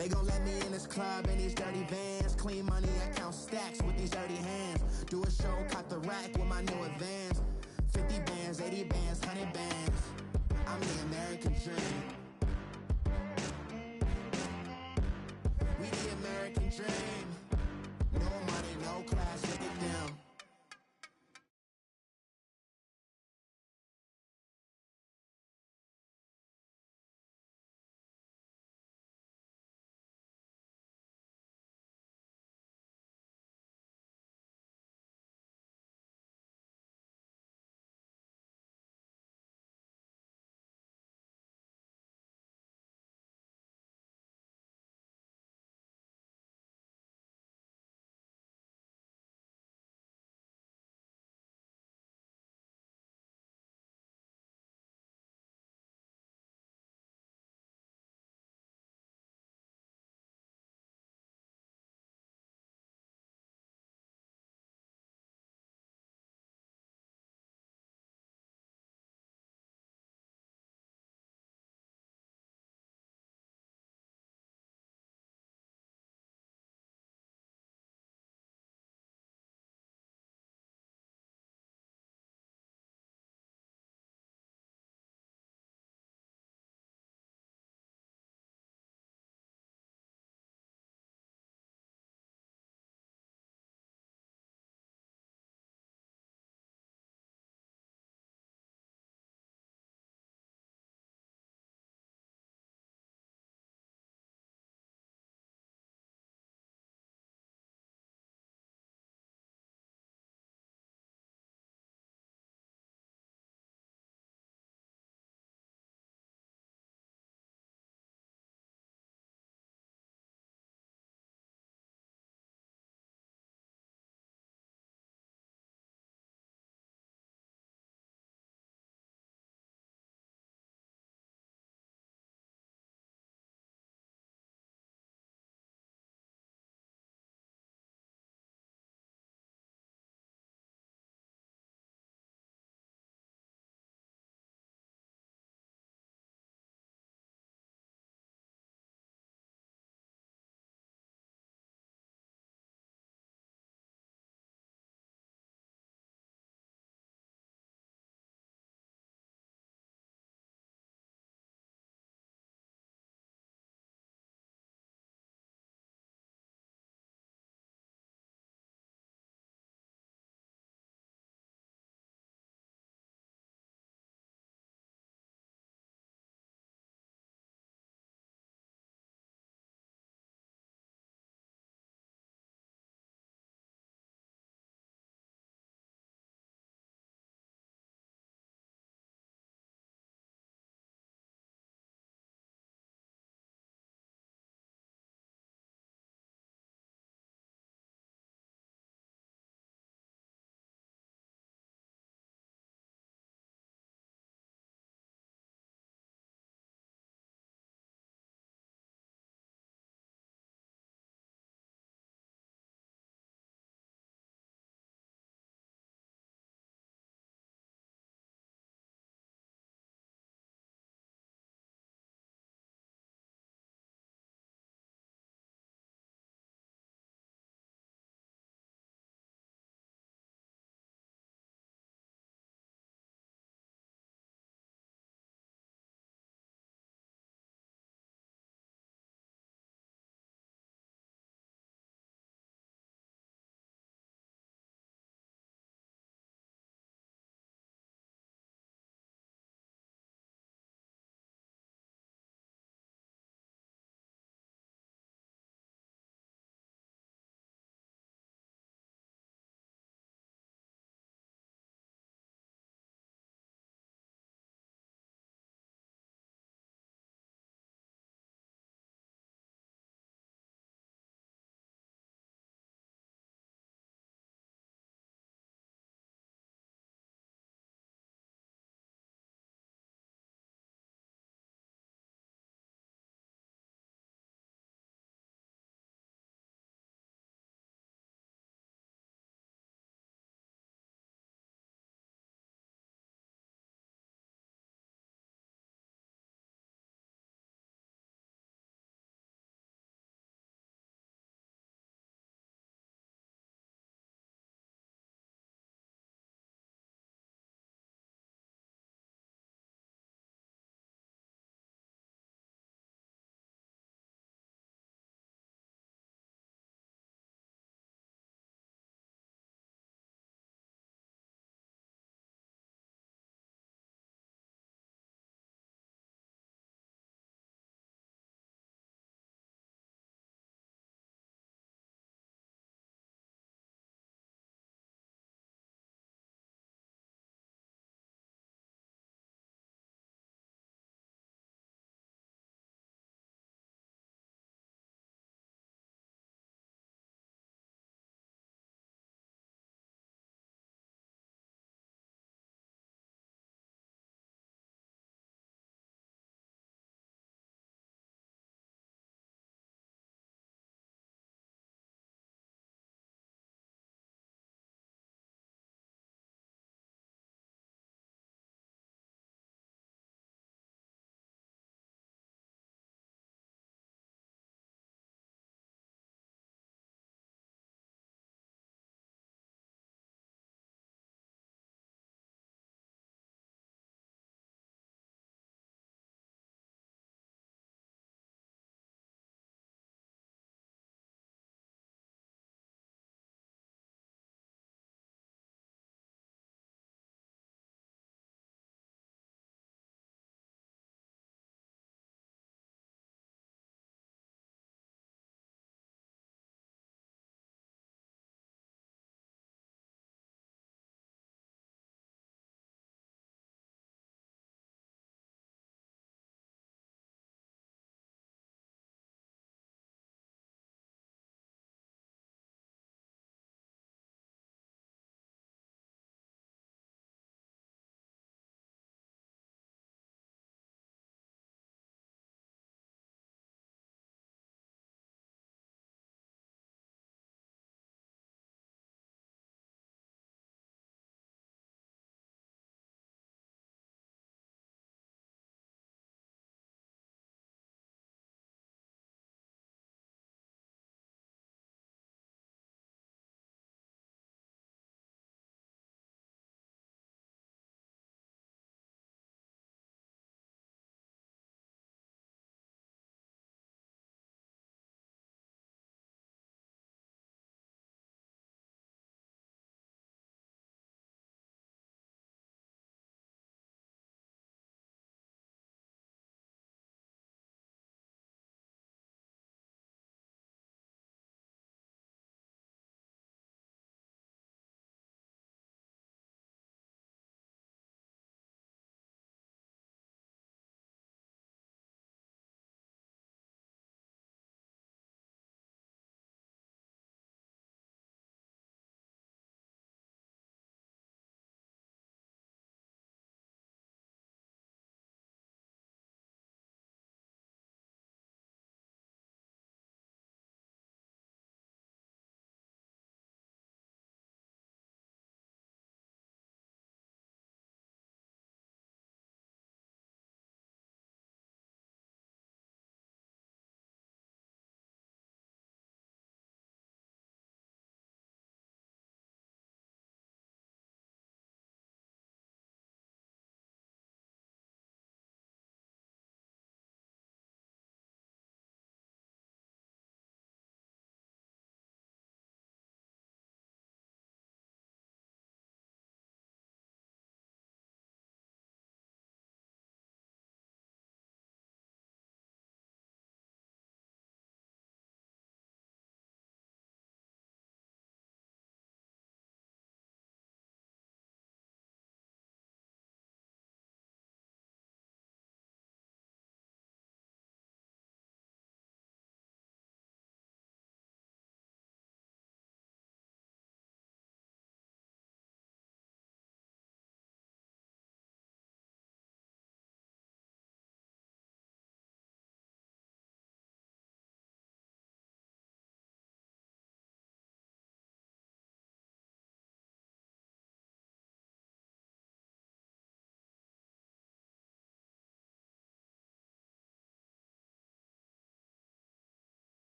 They gon' let me in this club in these dirty vans. Clean money, I count stacks with these dirty hands. Do a show, cop the rack with my new advance. 50 bands, 80 bands, 100 bands. I'm the American dream. We the American dream. No money, no class, look at them.